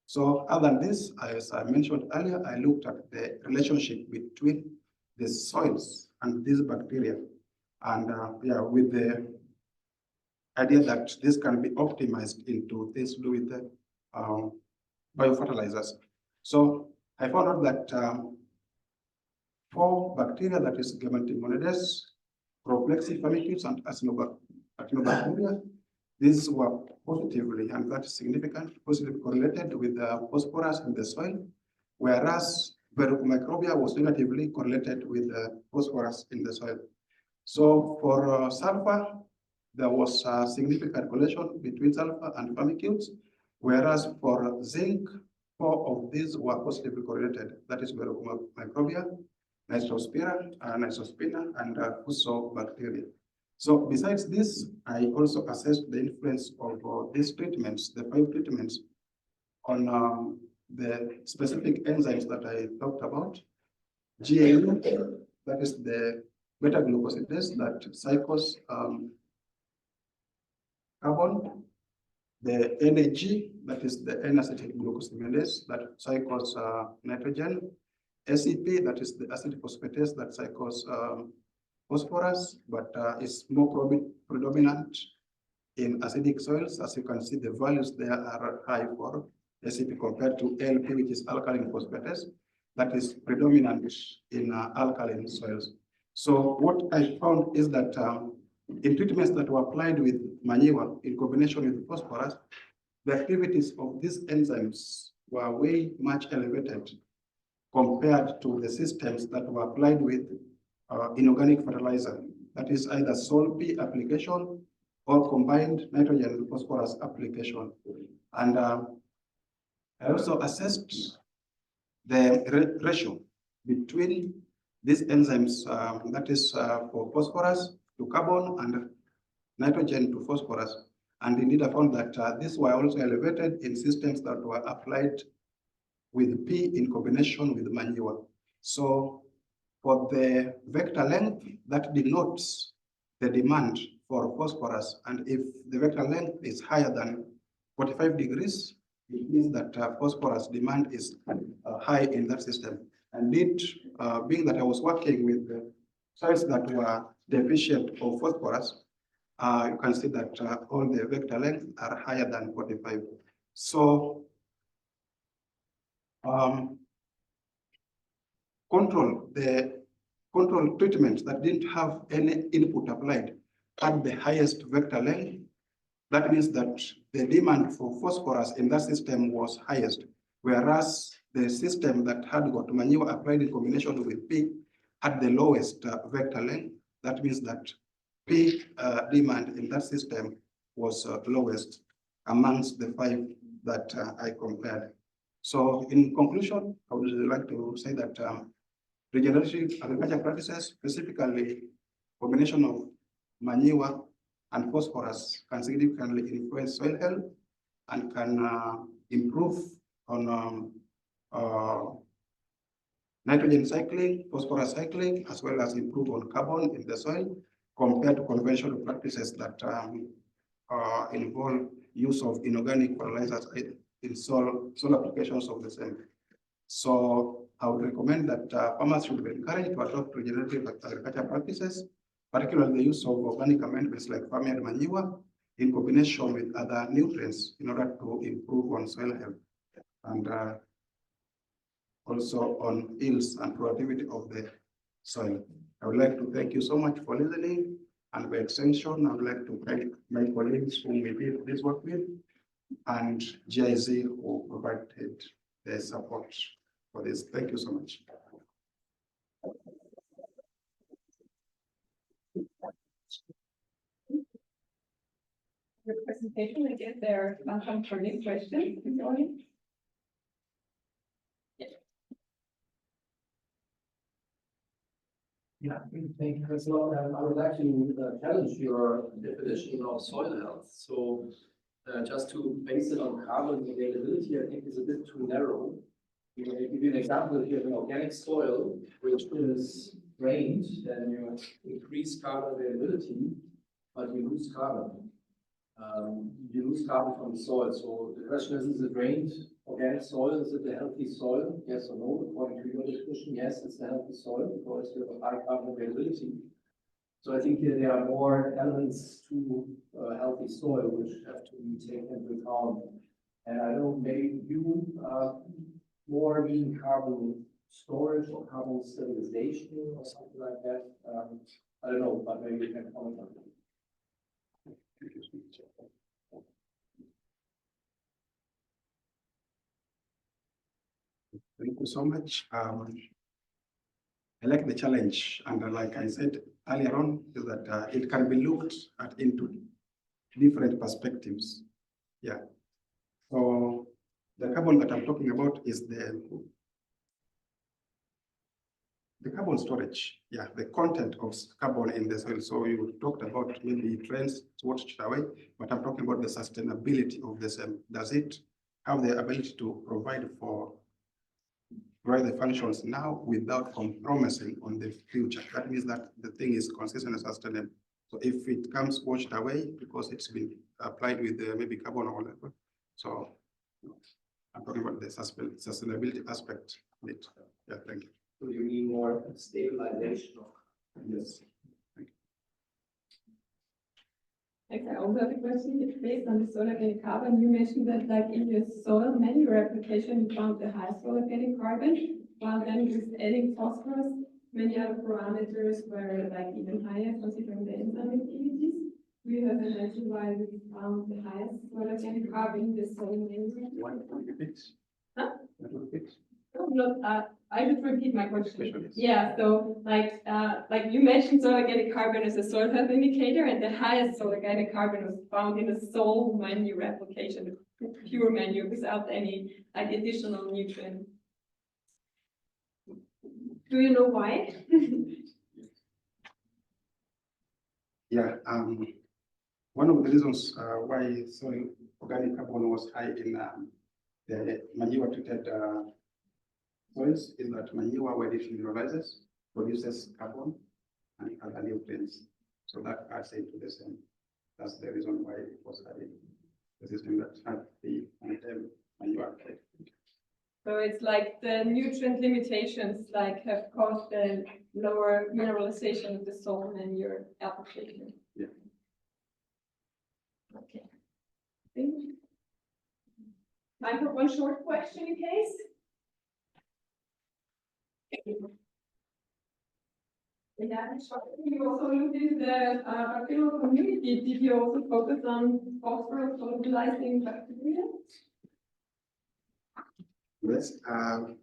So other than this, as I mentioned earlier, I looked at the relationship between the soils and these bacteria. And with the idea that this can be optimized into things to do with the biofertilizers. So I found out that 4 bacteria, that is Gematimonodes, Chloroflexi, Firmicutes, and Actinobacteria, these were positively, and that is significant, positively correlated with the phosphorus in the soil, whereas Verrucomicrobia was negatively correlated with the phosphorus in the soil. So for sulfur, there was a significant correlation between sulfur and Firmicutes, whereas for zinc, 4 of these were positively correlated, that is Verrucomicrobia, Nitrospira, Nitrospina, and Fusobacteria. So besides this, I also assessed the influence of these treatments, the 5 treatments, on the specific enzymes that I talked about. GAU, that is the beta-glucosidase that cycles carbon. The NAG, that is the N-acetyl glucosamidase that cycles nitrogen. ACP, that is the acid phosphatase that cycles phosphorus, but is more predominant in acidic soils. As you can see, the values there are high for ACP compared to ALP, which is alkaline phosphatase, that is predominant in alkaline soils. So what I found is that in treatments that were applied with manure in combination with phosphorus, the activities of these enzymes were way much elevated compared to the systems that were applied with inorganic fertilizer, that is either Sol-P application or combined nitrogen and phosphorus application. And I also assessed the ratio between these enzymes, that is for phosphorus to carbon and nitrogen to phosphorus. And indeed, I found that these were also elevated in systems that were applied with P in combination with manure. So for the vector length, that denotes the demand for phosphorus. And if the vector length is higher than 45 degrees, it means that phosphorus demand is high in that system. And it, being that I was working with soils that were deficient of phosphorus, you can see that all the vector lengths are higher than 45. So the control treatments that didn't have any input applied had the highest vector length. That means that the demand for phosphorus in that system was highest, whereas the system that had got manure applied in combination with P had the lowest vector length. That means that P demand in that system was lowest amongst the 5 that I compared. So in conclusion, I would like to say that regenerative agriculture practices, specifically combination of manure and phosphorus, can significantly influence soil health and can improve on nitrogen cycling, phosphorus cycling, as well as improve on carbon in the soil compared to conventional practices that involve use of inorganic fertilizers in soil applications of the same. So I would recommend that farmers should be encouraged to adopt regenerative agriculture practices, particularly the use of organic amendments like farmyard manure in combination with other nutrients in order to improve on soil health and also on yields and productivity of the soil. I would like to thank you so much for listening, and by extension, I would like to thank my colleagues whom we did this work with, and GIZ who provided the support for this. Thank you so much. your presentation. I guess there are some turning questions this morning. Yeah, thank you as well. I would like to challenge your definition of soil health. So just to base it on carbon availability, I think is a bit too narrow. You know, to give you an example, if you have an organic soil which is drained, then you increase carbon availability, but you lose carbon. You lose carbon from the soil. So the question is a drained organic soil, is it a healthy soil? Yes or no? According to your definition, yes, it's a healthy soil because you have a high carbon availability. So I think there are more elements to healthy soil which have to be taken into account. And I know maybe you more mean carbon storage or carbon stabilization or something like that. I don't know, but maybe you can comment on that. Thank you so much. I like the challenge, and like I said earlier on, is that it can be looked at into different perspectives. Yeah. So the carbon that I'm talking about is the carbon storage. Yeah, the content of carbon in the soil. So you talked about maybe trends towards away, but I'm talking about the sustainability of the soil. Does it have the ability to provide the functions now without compromising on the future? That means that the thing is consistent and sustainable. So if it comes washed away because it's been applied with maybe carbon or whatever. So I'm talking about the sustainability aspect of it. Yeah, thank you. So you need more stabilization of. Yes. Thanks. I also have a question. It's based on the soil organic carbon. You mentioned that like in your soil manure application, you found the highest soil organic carbon, while then with adding phosphorus, many other parameters were like even higher considering the enzyme activities. Do you have an answer why we found the highest soil organic carbon in the soil manure? Huh? No, I should repeat my question. Yeah, so like you mentioned soil organic carbon as a soil health indicator, and the highest soil organic carbon was found in the soil manure application, pure manure without any like additional nutrient. Do you know why? Yeah, one of the reasons why soil organic carbon was high in the manure treated soils is that manure, when it mineralizes, produces carbon and other nutrients. So that adds into the same. That's the reason why it was high. The system that had the manure. So it's like the nutrient limitations like have caused the lower mineralization of the soil manure application. Yeah. Okay. Time for one short question in case. You also looked into the bacterial community. Did you also focus on phosphorus solubilizing bacteria? Yes,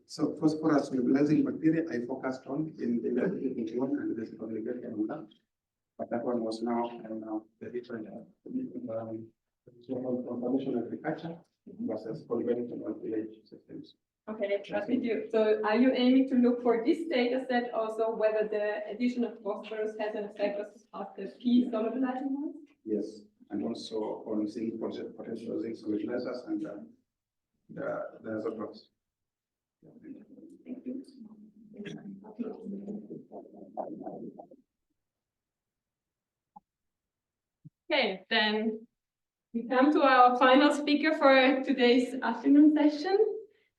so phosphorus solubilizing bacteria I focused on in the 2021 and this obligation, but that one was now the different conventional agriculture versus conventional village systems. Okay, trust you. So are you aiming to look for this data set also whether the addition of phosphorus has an effect of the P solubilizing ones? Yes, and also on zinc potential zinc solubilizers and the isotopes. Thank you. Okay, then we come to our final speaker for today's afternoon session.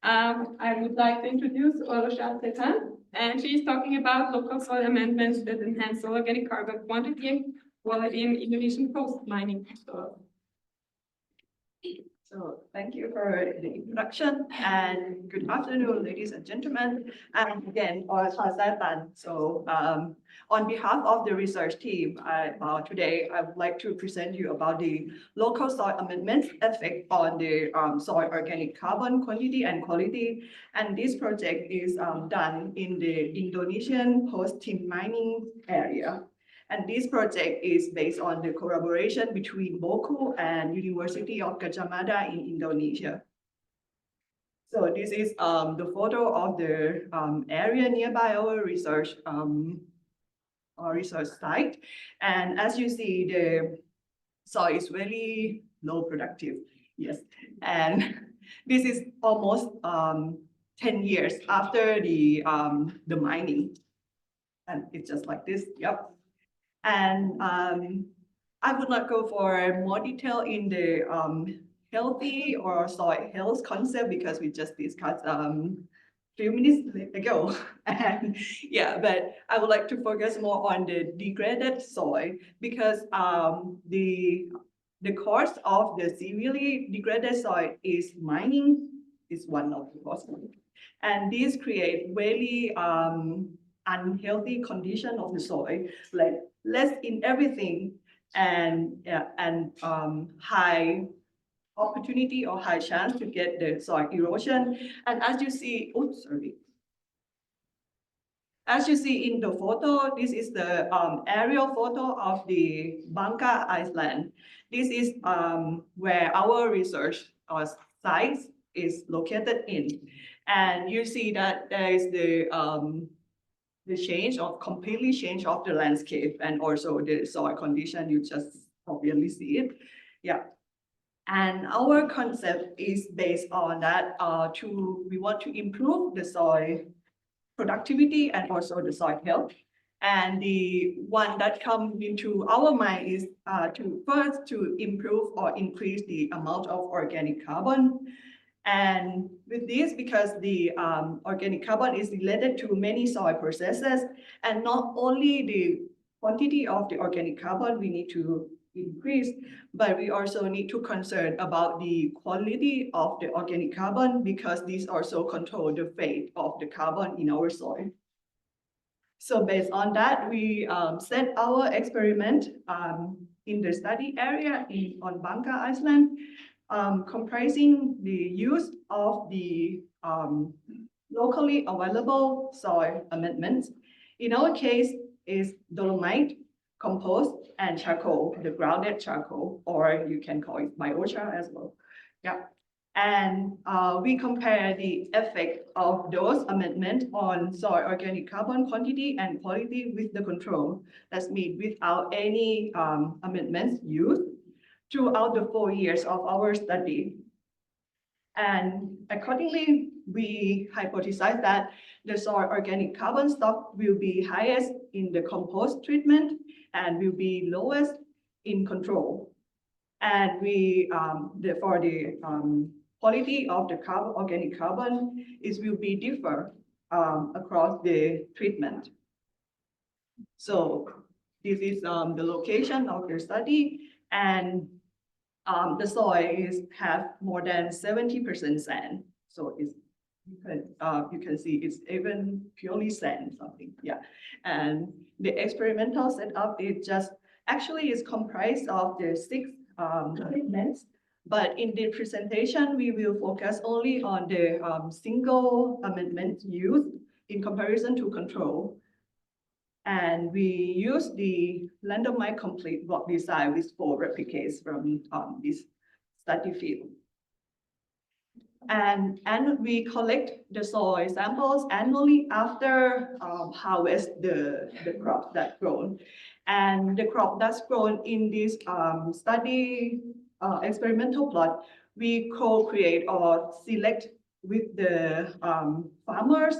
I would like to introduce Oroshan Tetan, and she's talking about local soil amendments that enhance soil organic carbon quantity and quality in Indonesian coast mining. So thank you for the introduction and good afternoon, ladies and gentlemen. And again, Oroshan Tetan. So on behalf of the research team, today I would like to present you about the local soil amendments effect on the soil organic carbon quantity and quality. And this project is done in the Indonesian post-tin mining area. And this project is based on the collaboration between Boku and University of Gadjah Mada in Indonesia. So this is the photo of the area nearby our research site. And as you see, the soil is very low productive. Yes, and this is almost 10 years after the mining. And it's just like this, yep. And I would not go for more detail in the healthy or soil health concept because we just discussed few minutes ago. And yeah, but I would like to focus more on the degraded soil because the cause of the severely degraded soil is mining is one of the causes. And this create very unhealthy condition of the soil, like less in everything and high opportunity or high chance to get the soil erosion. And as you see, oops, sorry. As you see in the photo, this is the aerial photo of the Bangka Island. This is where our research site is located in. And you see that there is the completely change of the landscape and also the soil condition, you just obviously see it. Yeah. And our concept is based on that we want to improve the soil productivity and also the soil health. And the one that comes into our mind is to improve or increase the amount of organic carbon. And with this, because the organic carbon is related to many soil processes, and not only the quantity of the organic carbon we need to increase, but we also need to concern about the quality of the organic carbon because these also control the fate of the carbon in our soil. So based on that, we set our experiment in the study area on Bangka Island, comprising the use of the locally available soil amendments. In our case, is dolomite, compost, and charcoal, the grounded charcoal, or you can call it biochar as well. Yeah. And we compare the effect of those amendments on soil organic carbon quantity and quality with the control. That's mean without any amendments used throughout the 4 years of our study. And accordingly, we hypothesize that the soil organic carbon stock will be highest in the compost treatment and will be lowest in control. And we, for the quality of the organic carbon, will be different across the treatment. So this is the location of the study, and the soil have more than 70% sand. So it's you can see it's even purely sand something, yeah. And the experimental setup is actually is comprised of the 6 treatments, but in the presentation we will focus only on the single amendment used in comparison to control. And we use the randomized complete block design with 4 replicates from this study field. And we collect the soil samples annually after harvest the crop that's grown. And the crop that's grown in this study experimental plot, we co-create or select with the farmers.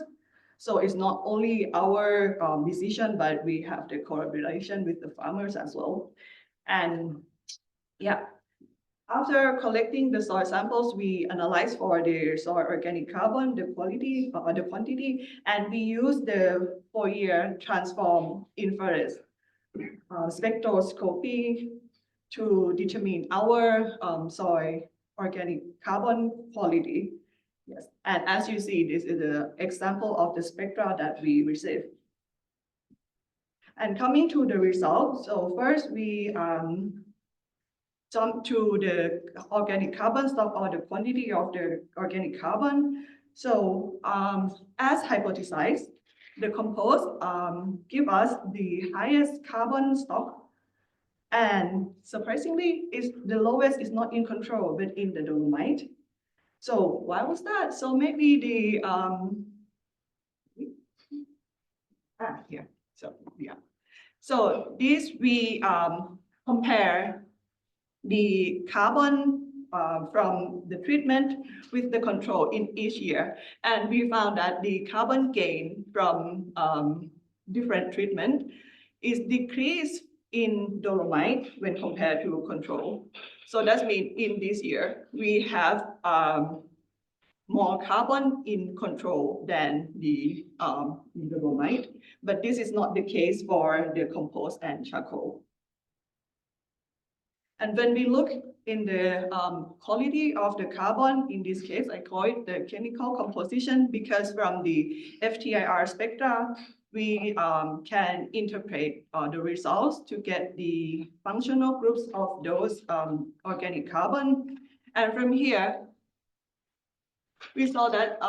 So it's not only our decision, but we have the collaboration with the farmers as well. And yeah, after collecting the soil samples, we analyze for the soil organic carbon, the quality, the quantity, and we use the Fourier transform infrared spectroscopy to determine our soil organic carbon quality. Yes, and as you see, this is an example of the spectra that we received. And coming to the results, so first we jump to the organic carbon stock or the quantity of the organic carbon. So as hypothesized, the compost give us the highest carbon stock. And surprisingly, is the lowest is not in control, but in the dolomite. So why was that? So maybe the here. So yeah. So this we compare the carbon from the treatment with the control in each year. And we found that the carbon gain from different treatment is decreased in dolomite when compared to control. So that means in this year, we have more carbon in control than the dolomite, but this is not the case for the compost and charcoal. And when we look in the quality of the carbon, in this case, I call it the chemical composition, because from the FTIR spectra, we can interpret the results to get the functional groups of those organic carbon. And from here, we saw that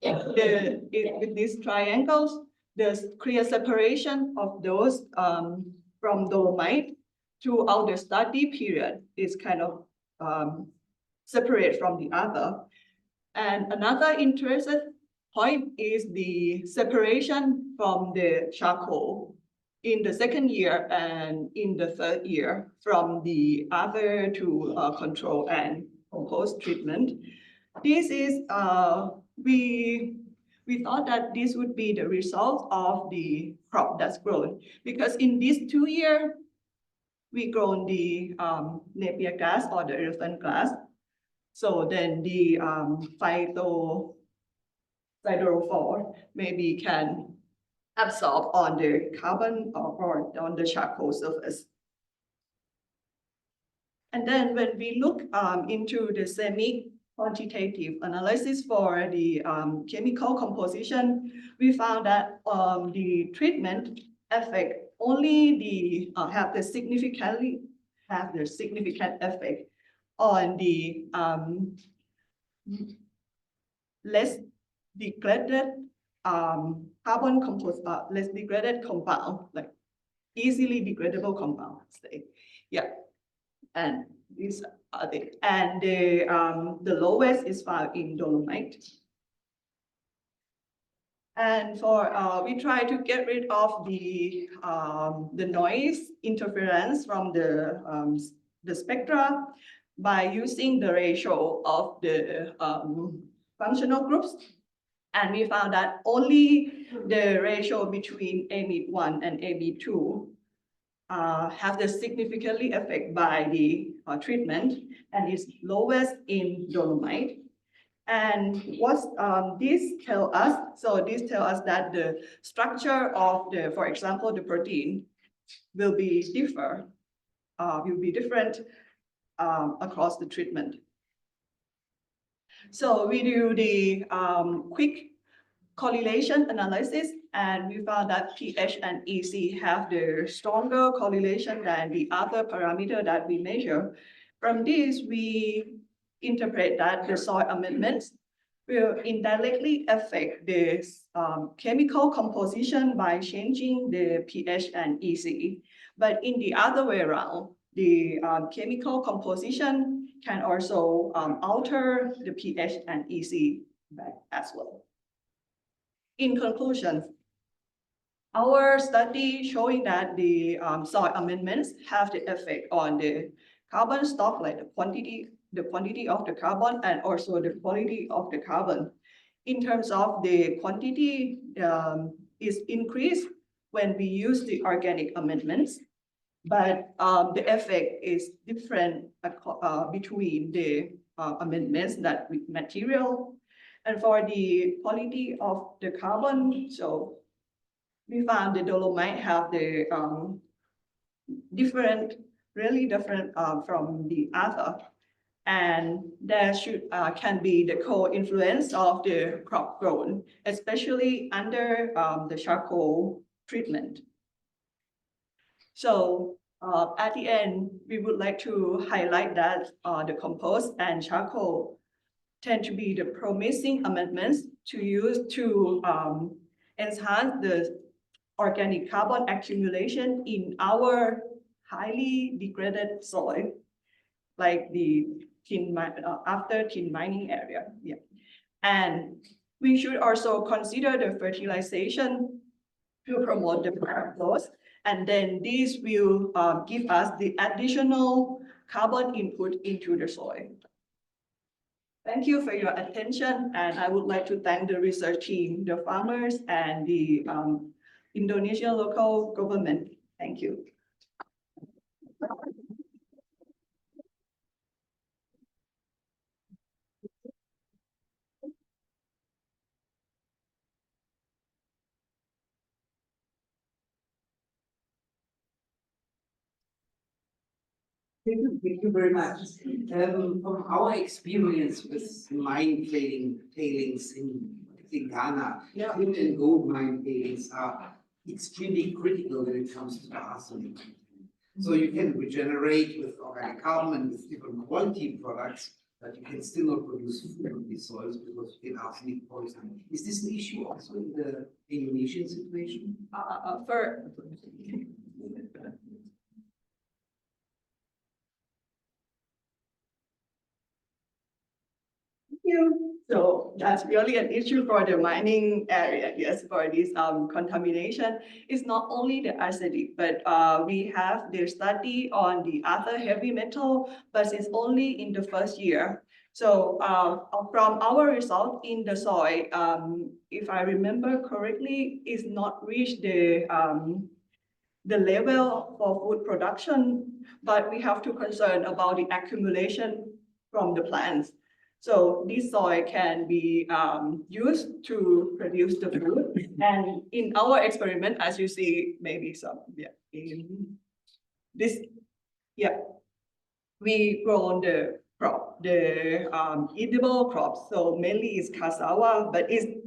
with these triangles, there's clear separation of those from dolomite throughout the study period is kind of separate from the other. And another interesting point is the separation from the charcoal in the second year and in the third year from the other two control and compost treatment. This is, we thought that this would be the result of the crop that's grown, because in these 2 years, we grown the Napier grass or the elephant grass. So then the phytophthora maybe can absorb on the carbon or on the charcoal surface. And then when we look into the semi-quantitative analysis for the chemical composition, we found that the treatment affect only the have the significant effect on the less degraded carbon compost, less degraded compound, like easily degradable compound, say. Yeah, and these are the lowest is found in dolomite. And for we try to get rid of the noise interference from the spectra by using the ratio of the functional groups. And we found that only the ratio between amide1 and amide2 have the significantly affect by the treatment, and is lowest in dolomite. And what this tell us, so this tell us that the structure of the, for example, the protein will be different across the treatment. So we do the quick correlation analysis, and we found that pH and EC have the stronger correlation than the other parameter that we measure. From this, we interpret that the soil amendments will indirectly affect the chemical composition by changing the pH and EC. But in the other way around, the chemical composition can also alter the pH and EC back as well. In conclusion, our study showing that the soil amendments have the effect on the carbon stock, like the quantity of the carbon and also the quality of the carbon. In terms of the quantity is increased when we use the organic amendments, but the effect is different between the amendments that with material. And for the quality of the carbon, so we found the dolomite have the really different from the other. And there can be the co-influence of the crop grown, especially under the charcoal treatment. So at the end, we would like to highlight that the compost and charcoal tend to be the promising amendments to use to enhance the organic carbon accumulation in our highly degraded soil, like the after tin mining area. Yeah. And we should also consider the fertilization to promote the plant growth. And then this will give us the additional carbon input into the soil. Thank you for your attention, and I would like to thank the research team, the farmers, and the Indonesian local government. Thank you. Thank you very much. From our experience with mine tailings in Ghana, tin and gold mine tailings are extremely critical when it comes to the arsenic. So you can regenerate with organic carbon and with different quality products, but you can still not produce food on these soils because you get arsenic poisoning. Is this an issue also in the Indonesian situation? So that's really an issue for the mining area, yes, for this contamination. It's not only the arsenic, but we have the study on the other heavy metal, but it's only in the first year. So from our result in the soil, if I remember correctly, is not reached the level for food production, but we have to concern about the accumulation from the plants. So this soil can be used to produce the food. And in our experiment, as you see, maybe some, in this, we grown the crop, the edible crops. So mainly it's cassava, but it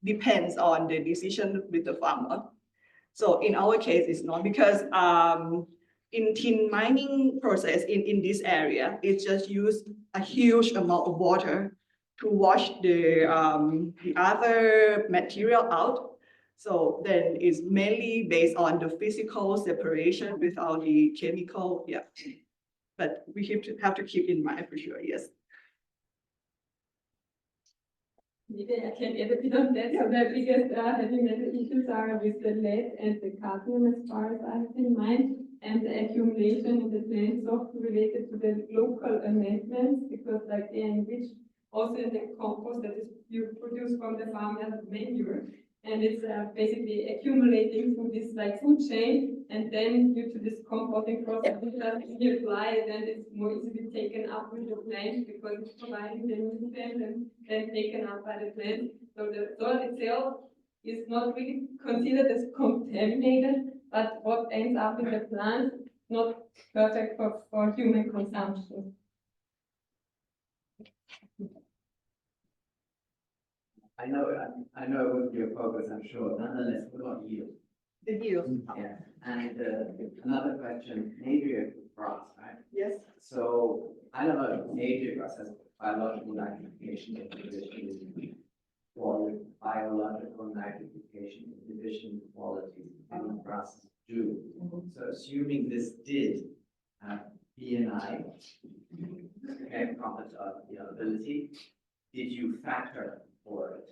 depends on the decision with the farmer. So in our case, it's not because in tin mining process in this area, it just used a huge amount of water to wash the other material out. So then it's mainly based on the physical separation without the chemical, But we have to keep in mind for sure, yes. Maybe I can add a bit on that. So the biggest heavy metal issues are with the lead and the cadmium, as far as I have in mind, and the accumulation in the plants of related to the local amendments, because like they enrich also in the compost that is you produce from the farm as manure, and it's basically accumulating through this like food chain, and then due to this composting process, it doesn't apply, then it's more easily taken up with the plant because it's providing the nutrients and then taken up by the plant. So the soil itself is not really considered as contaminated, but what ends up in the plant not perfect for human consumption. I know it wouldn't be a focus, I'm sure. Nonetheless, what about yield? The yield. Yeah, and another question, Napier grass, right? Yes. So I don't know if Napier grass has biological nitrification inhibition or biological nitrification inhibition qualities, and grasses do. So assuming this did have BNI, okay, promise of ability, did you factor for it?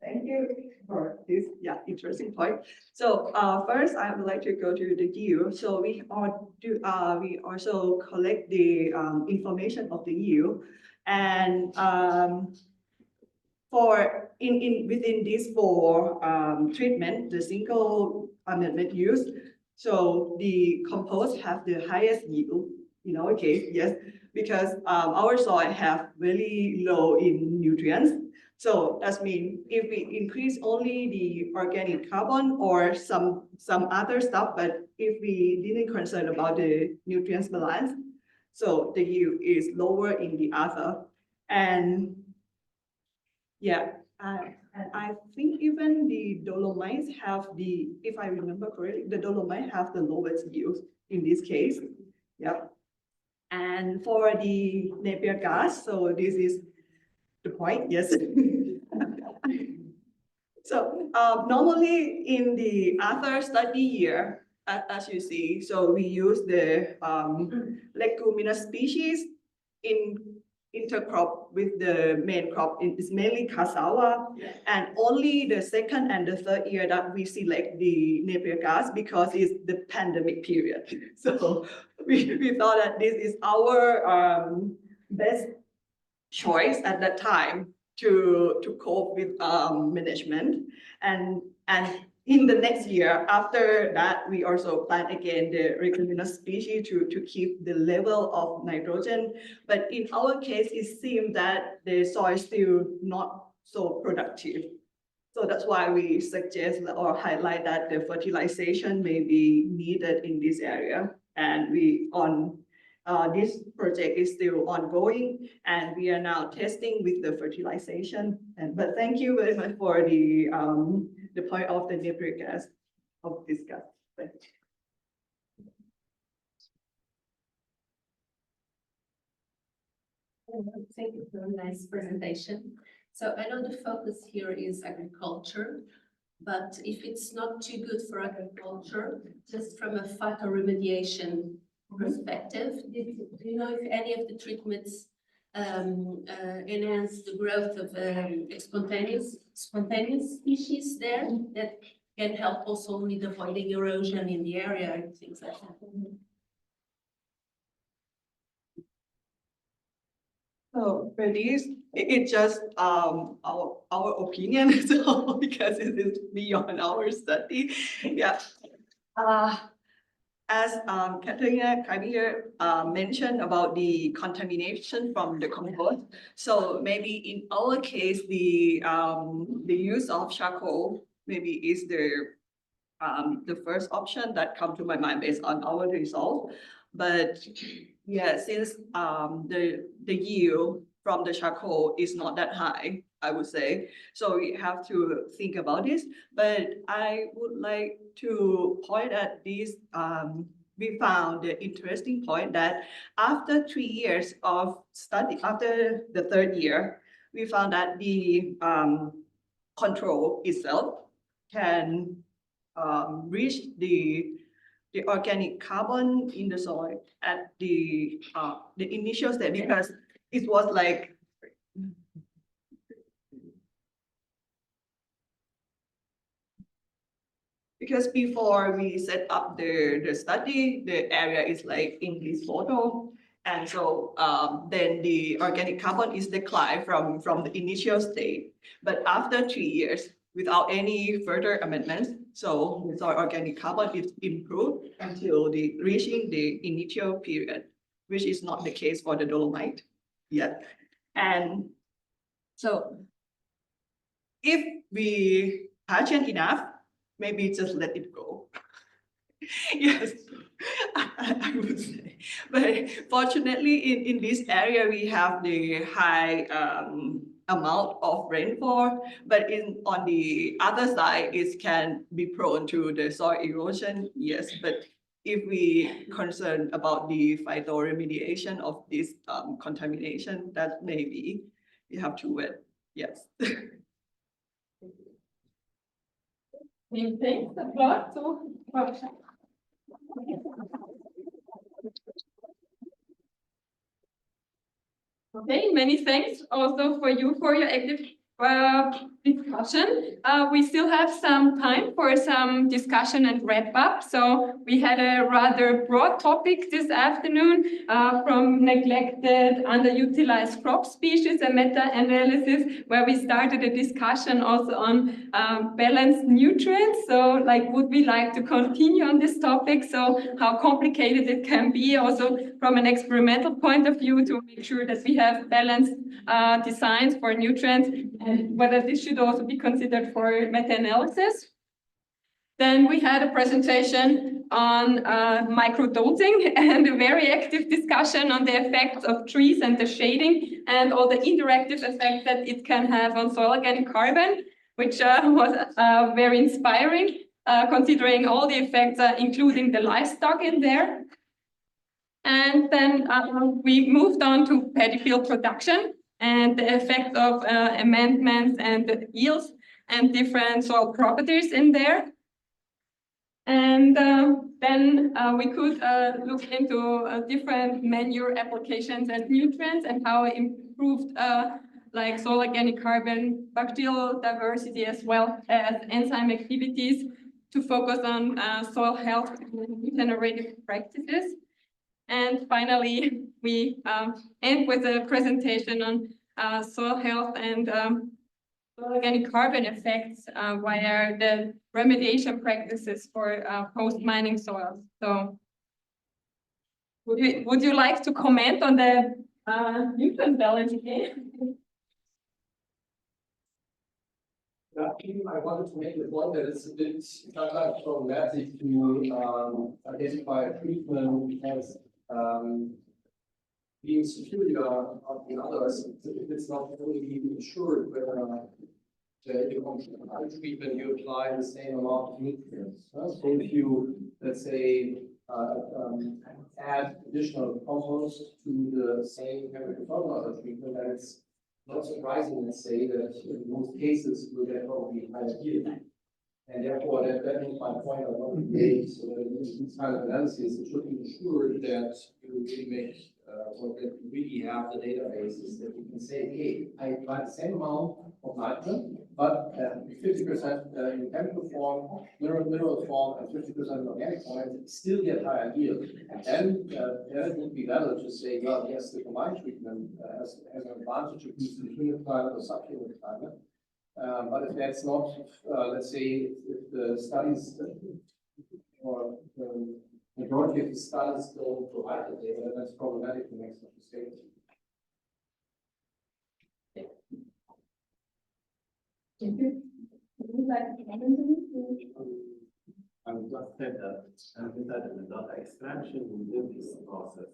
Thank you for this interesting point. So first, I would like to go to the yield. So we also collect the information of the yield, and for within these four treatment, the single amendment used. So the compost have the highest yield in our case, yes, because our soil have very low in nutrients. So that means if we increase only the organic carbon or some other stuff, but if we didn't concern about the nutrients balance, so the yield is lower in the other. And and I think even the dolomites have the, if I remember correctly, the dolomite have the lowest yield in this case. And for the Napier grass, so this is the point, yes. So normally in the other study year, as you see, so we use the leguminous species in intercrop with the main crop is mainly cassava, and only the second and the third year that we select the Napier grass because it's the pandemic period. So we thought that this is our best choice at that time to cope with management, and in the next year after that we also plant again the leguminous species to keep the level of nitrogen. But in our case it seemed that the soil is still not so productive, so that's why we suggest or highlight that the fertilization may be needed in this area, and this project is still ongoing, and we are now testing with the fertilization. But thank you very much for the point of the Napier gas of this gas. Thank you for a nice presentation. So I know the focus here is agriculture, but if it's not too good for agriculture, just from a phytoremediation perspective, do you know if any of the treatments enhance the growth of spontaneous species there that can help also with avoiding erosion in the area and things like that? So for this, it's just our opinion, so because it is beyond our study. Yeah. As Katerina here mentioned about the contamination from the compost, so maybe in our case the use of charcoal maybe is the first option that come to my mind based on our result. But yeah, since the yield from the charcoal is not that high, I would say, so we have to think about this. But I would like to point at this. We found the interesting point that after 3 years of study, after the third year, we found that the control itself can reach the organic carbon in the soil at the initial stage, because it was like because before we set up the study, the area is like in this photo, and so then the organic carbon is declined from the initial state. But after 3 years, without any further amendments, so the soil organic carbon is improved until reaching the initial period, which is not the case for the dolomite yet. And so if we patient enough, maybe just let it go. Yes, I would say. But fortunately, in this area, we have the high amount of rainfall, but on the other side, it can be prone to the soil erosion. Yes, but if we concerned about the phytoremediation of this contamination, that maybe you have to wait. Yes. Thanks a lot. Okay, many thanks also for you for your active discussion. We still have some time for some discussion and wrap up. So we had a rather broad topic this afternoon from neglected, underutilized crop species and meta-analysis, where we started a discussion also on balanced nutrients. So like, would we like to continue on this topic? So how complicated it can be also from an experimental point of view to make sure that we have balanced designs for nutrients, and whether this should also be considered for meta-analysis. Then we had a presentation on microdosing and a very active discussion on the effects of trees and the shading and all the interactive effects that it can have on soil organic carbon, which was very inspiring, considering all the effects, including the livestock in there. And then we moved on to paddy field production. and the effect of amendments and the yields and different soil properties in there. And then we could look into different manure applications and nutrients and how it improved like soil organic carbon, bacterial diversity, as well as enzyme activities to focus on soil health and regenerative practices. And finally, we end with a presentation on soil health and organic carbon effects via the remediation practices for post-mining soils. So would you like to comment on the nutrient balance again? Yeah, I wanted to make the point that it's a bit sometimes problematic to identify a treatment as being superior of the others if it's not fully assured whether the treatment you apply the same amount of nutrients. So if you, let's say, add additional compost to the same chemical fertilizer treatment, then it's not surprising, let's say, that in most cases will get probably higher yield. And therefore, that means my point I want to make. So that in this kind of analysis, it should be ensured that you really make or that you really have the databases that you can say, hey, I apply the same amount of nitrogen, but 50% in chemical form, mineral form, and 50% in organic form, and still get higher yield. And then it would be valid to say, well, yes, the combined treatment has an advantage of using humid climate or subhumid climate. But if that's not, let's say, if the studies or the majority of the studies don't provide the data, then that's problematic to make such a statement. Thank you. Would you like to comment on it? I would just say that in the data extraction, we did this process,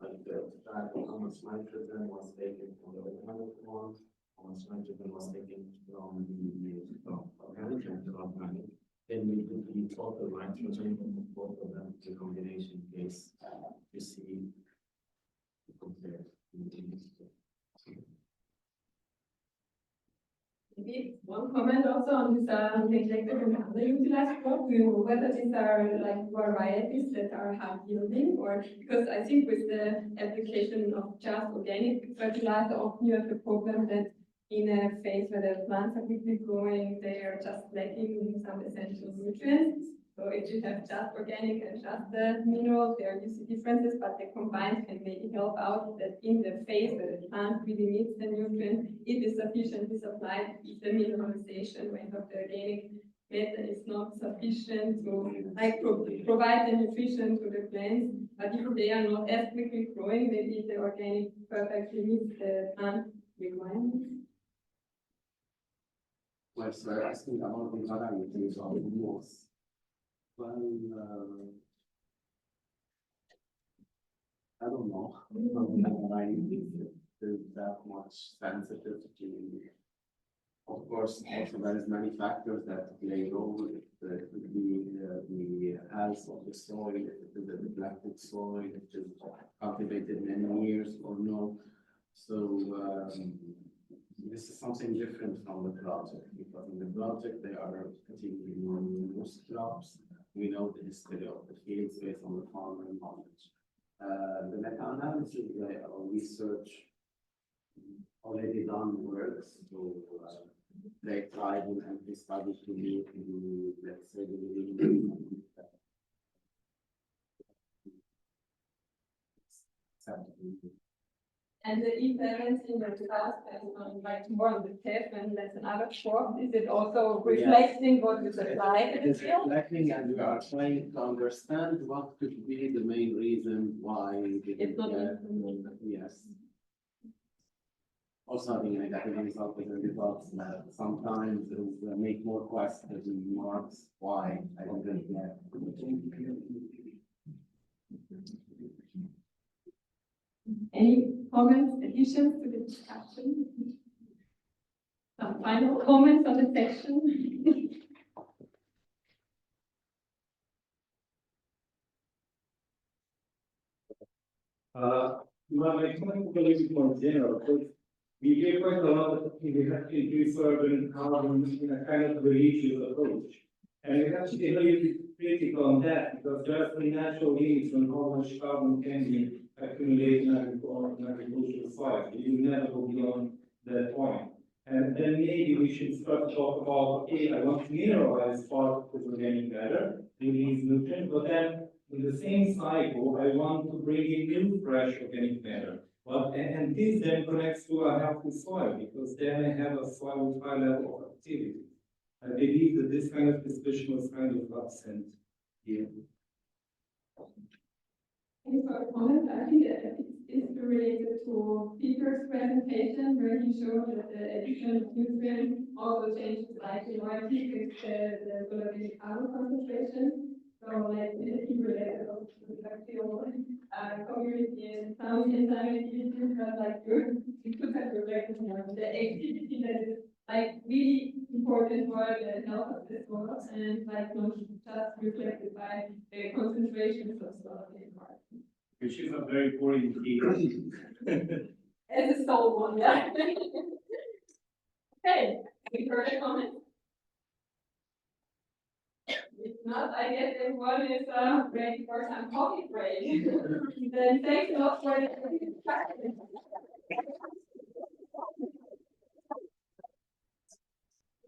like to track how much nitrogen was taken from the organic form, how much nitrogen was taken from the organic and organic. Then we did the total nitrogen of both of them to combination case to see compare. Maybe one comment also on this neglected and underutilized crop. Do you know whether these are like varieties that are high yielding, or because I think with the application of just organic fertilizer, often you have the problem that in a phase where the plants are quickly growing, they are just lacking some essential nutrients. So if you have just organic and just the minerals, there you see differences, but the combined can maybe help out that in the phase where the plant really needs the nutrients, it is sufficiently supplied if the mineralization rate of the organic matter is not sufficient to like provide the nutrition to the plants. But if they are not as quickly growing, maybe the organic perfectly meets the plant requirements. Well, so asking about the varieties of moss. Well, I don't know. There's that much sensitivity. Of course, also there is many factors that play a role. It could be the health of the soil, if it is a neglected soil, if it is cultivated many years or no. So this is something different from the project, because in the project they are continuing most crops. We know the history of the fields based on the farmer knowledge. The meta-analysis or research already done works. So they tried in every study to meet the, let's say, the and the imbalance in the class based on like more on the TEF and less another crop, is it also reflecting what is applied in the It's field? reflecting, and we are trying to understand what could be the main reason why we didn't It's not get, yes. Also having a negative result with the results that sometimes it make more questions and marks why I didn't get. Any comments, additions to the discussion? Some final comments on the section? My comment is a little bit more general, but we gave quite a lot of, we have to increase urban carbon in a kind of religious approach. And we have to be really critical on that because there are some natural limits on how much carbon can be accumulated in agricultural soil. You will never go beyond that point. And then maybe we should start to talk about, okay, I want to mineralize part of the organic matter, release nutrients, but then in the same cycle, I want to bring in new fresh organic matter. But, and this then connects to a healthy soil, because then I have a soil with high level of activity. I believe that this kind of discussion was kind of absent here. Thanks for the comment. I think it's related to Peter's presentation where he showed that the addition of nutrients also changes like minority with the volatile carbon concentration. So like it's related to the bacterial community and some enzyme activities, but like you could have reflected on the activity that is like really important for the health of this world and like not just reflected by the concentrations of soil in part. Which is a very boring thing. It's a sole one, yeah. Okay, any further comments? If not, I guess everyone is ready for some coffee break. Then thanks a lot for the